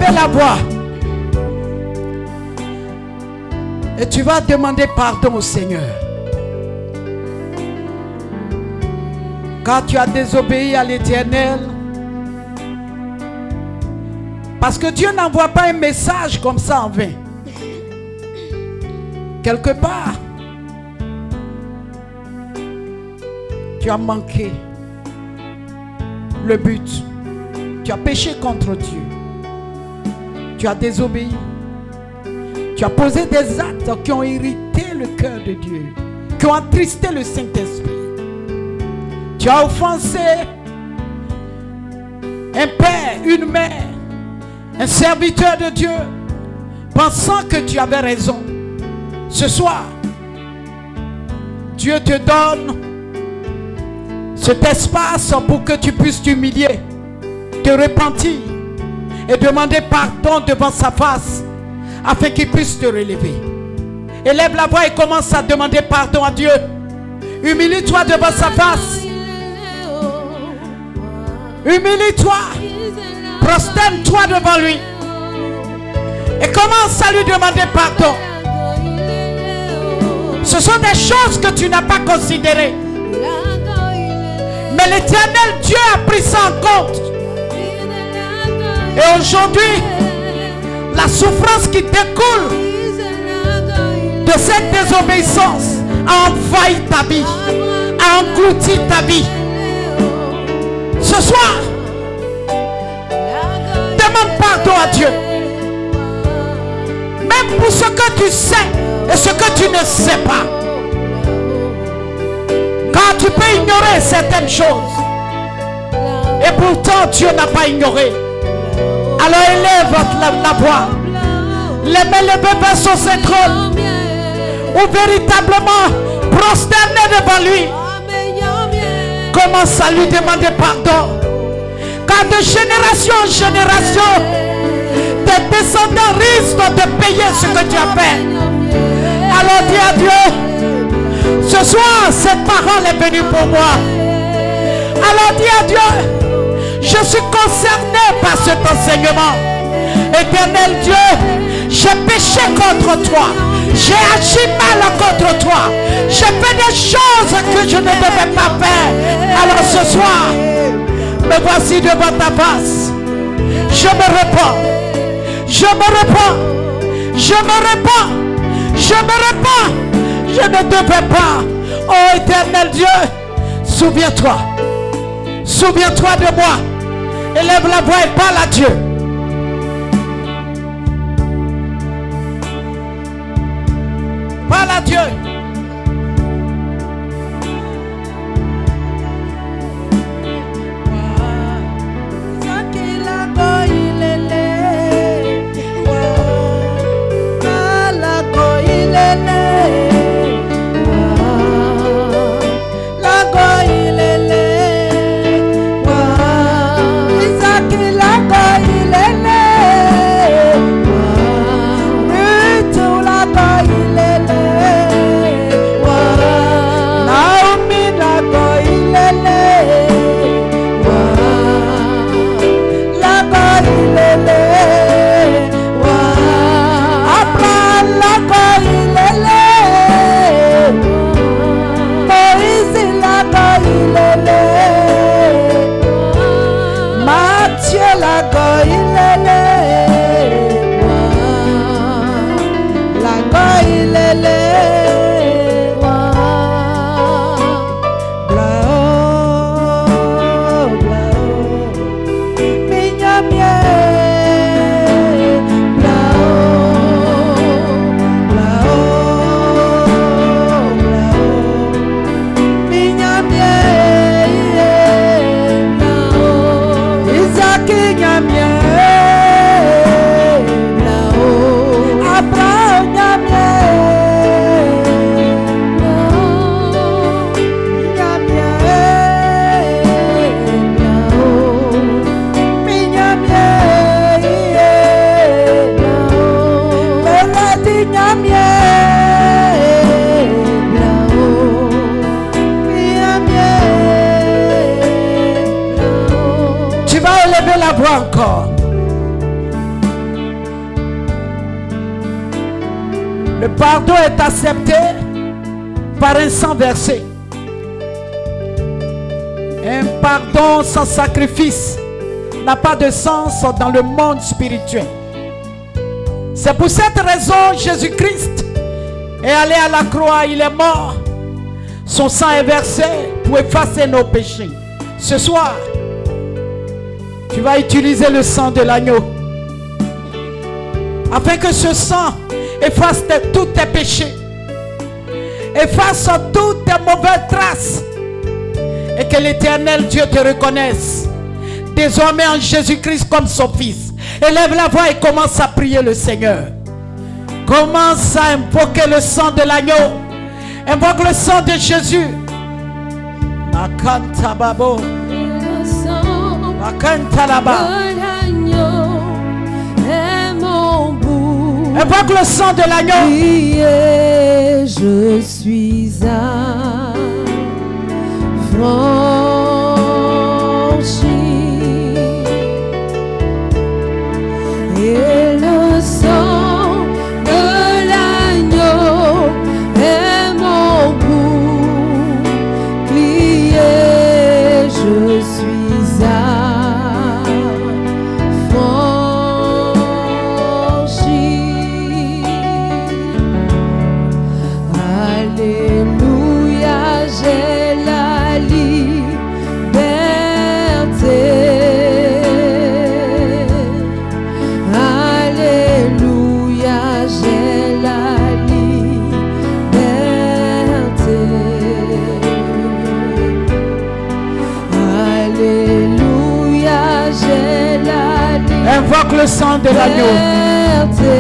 élever la voix. Et tu vas demander pardon au Seigneur. Quand tu as désobéi à l'Éternel. Parce que Dieu n'envoie pas un message comme ça en vain. Quelque part, tu as manqué le but. Tu as péché contre Dieu. Tu as désobéi. Tu as posé des actes qui ont irrité le cœur de Dieu, qui ont attristé le Saint-Esprit. Tu as offensé un père, une mère, un serviteur de Dieu, pensant que tu avais raison. Ce soir, Dieu te donne cet espace pour que tu puisses t'humilier, te repentir et demander pardon devant sa face afin qu'il puisse te relever. Élève la voix et commence à demander pardon à Dieu. Humilie-toi devant sa face. Humilie-toi. Prosterne-toi devant lui. Et commence à lui demander pardon. Ce sont des choses que tu n'as pas considérées. Mais l'Éternel Dieu a pris ça en compte. Et aujourd'hui, la souffrance qui découle de cette désobéissance a envahi ta vie, a englouti ta vie. Ce soir, demande pardon à Dieu. Même pour ce que tu sais et ce que tu ne sais pas. Quand tu peux ignorer certaines choses. Et pourtant Dieu n'a pas ignoré. Alors élève la voix. Les mains levées vers son trône. Ou véritablement prosterné devant lui. Commence à lui demander pardon. Car de génération en génération, tes descendants risquent de payer ce que tu as fait. Alors dis à Dieu, ce soir cette parole est venue pour moi. Alors dis à Dieu, je suis concerné par cet enseignement. Éternel Dieu, j'ai péché contre toi. J'ai agi mal contre toi. J'ai fait des choses que je ne devais pas faire. Alors ce soir, me voici devant ta face. Je me répands. Je me répands. Je me répands. Je me répands. Je ne devais pas. Oh éternel Dieu, souviens-toi. Souviens-toi de moi. Élève la voix et parle à Dieu. Parle à Dieu. pardon est accepté par un sang versé. Un pardon sans sacrifice n'a pas de sens dans le monde spirituel. C'est pour cette raison Jésus-Christ est allé à la croix, il est mort. Son sang est versé pour effacer nos péchés. Ce soir, tu vas utiliser le sang de l'agneau afin que ce sang efface tous tes péchés, efface toutes tes mauvaises traces, et que l'Éternel Dieu te reconnaisse désormais en Jésus-Christ comme son Fils. Élève la voix et commence à prier le Seigneur. Commence à invoquer le sang de l'agneau. Invoque le sang de Jésus. Akanta babo. Le sang Akanta là-bas. de l'agneau est mon bout. Invoque le sang de l'agneau. Priez, je suis affranchi. Et le sang de l'agneau est mon bouclier. Je suis affranchi. Alléluia, j'ai la liberté. Alléluia, j'ai la liberté. Alléluia, j'ai la Invoque le sang de l'agneau. liberté.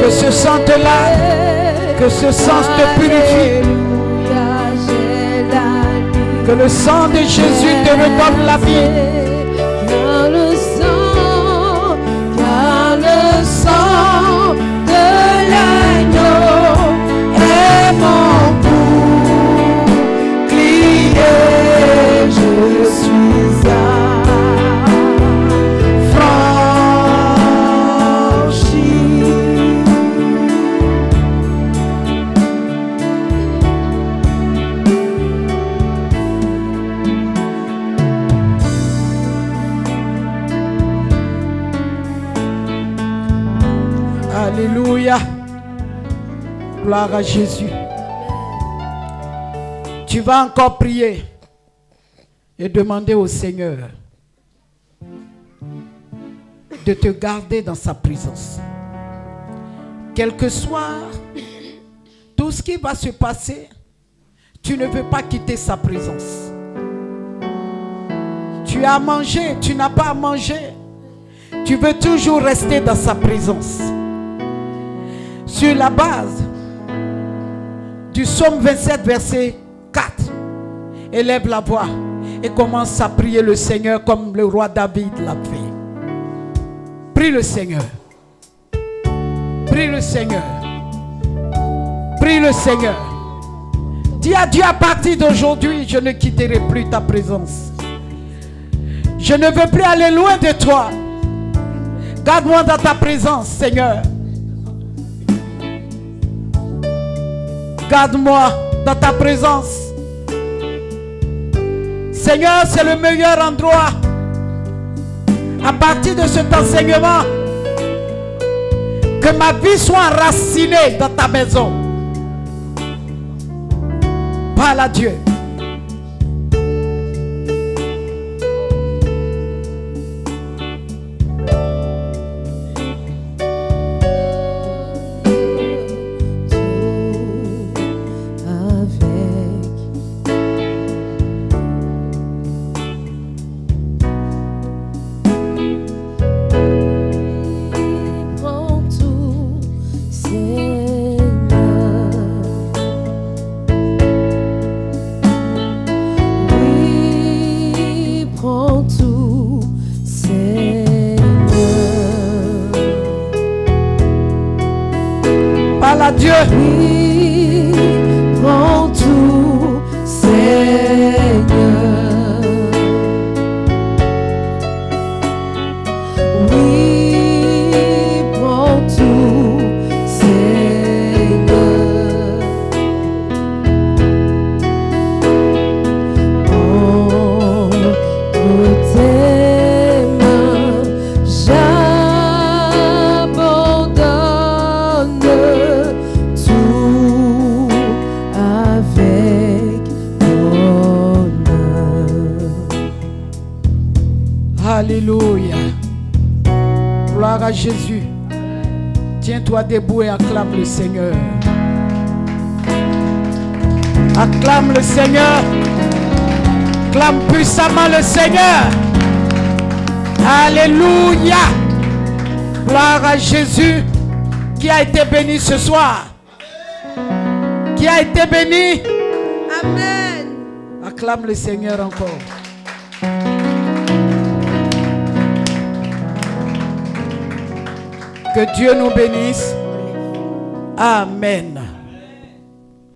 Que ce sang te lave, que ce sang te purifie, Alléluia, j'ai la que le sang de Jésus te redonne la vie. car le sang de l'agneau est mon bouclier. Je suis Alléluia. Gloire à Jésus. Tu vas encore prier et demander au Seigneur de te garder dans sa présence. Quel que soit tout ce qui va se passer, tu ne veux pas quitter sa présence. Tu as mangé, tu n'as pas à manger. Tu veux toujours rester dans sa présence. Sur la base du psaume 27, verset 4, élève la voix et commence à prier le Seigneur comme le roi David l'a fait. Prie le Seigneur. Prie le Seigneur. Prie le Seigneur. Dis à Dieu, à partir d'aujourd'hui, je ne quitterai plus ta présence. Je ne veux plus aller loin de toi. Garde-moi dans ta présence, Seigneur. Garde-moi dans ta présence. Seigneur, c'est le meilleur endroit. À partir de cet enseignement, que ma vie soit enracinée dans ta maison. Parle à Dieu. Dieu. Oui, prends tout, Seigneur. Oui, prends tout, Seigneur. à Jésus. Tiens-toi debout et acclame le Seigneur. Acclame le Seigneur. Acclame puissamment le Seigneur. Alléluia. Gloire à Jésus qui a été béni ce soir. Qui a été béni. Amen. Acclame le Seigneur encore. Que Dieu nous bénisse. Amen.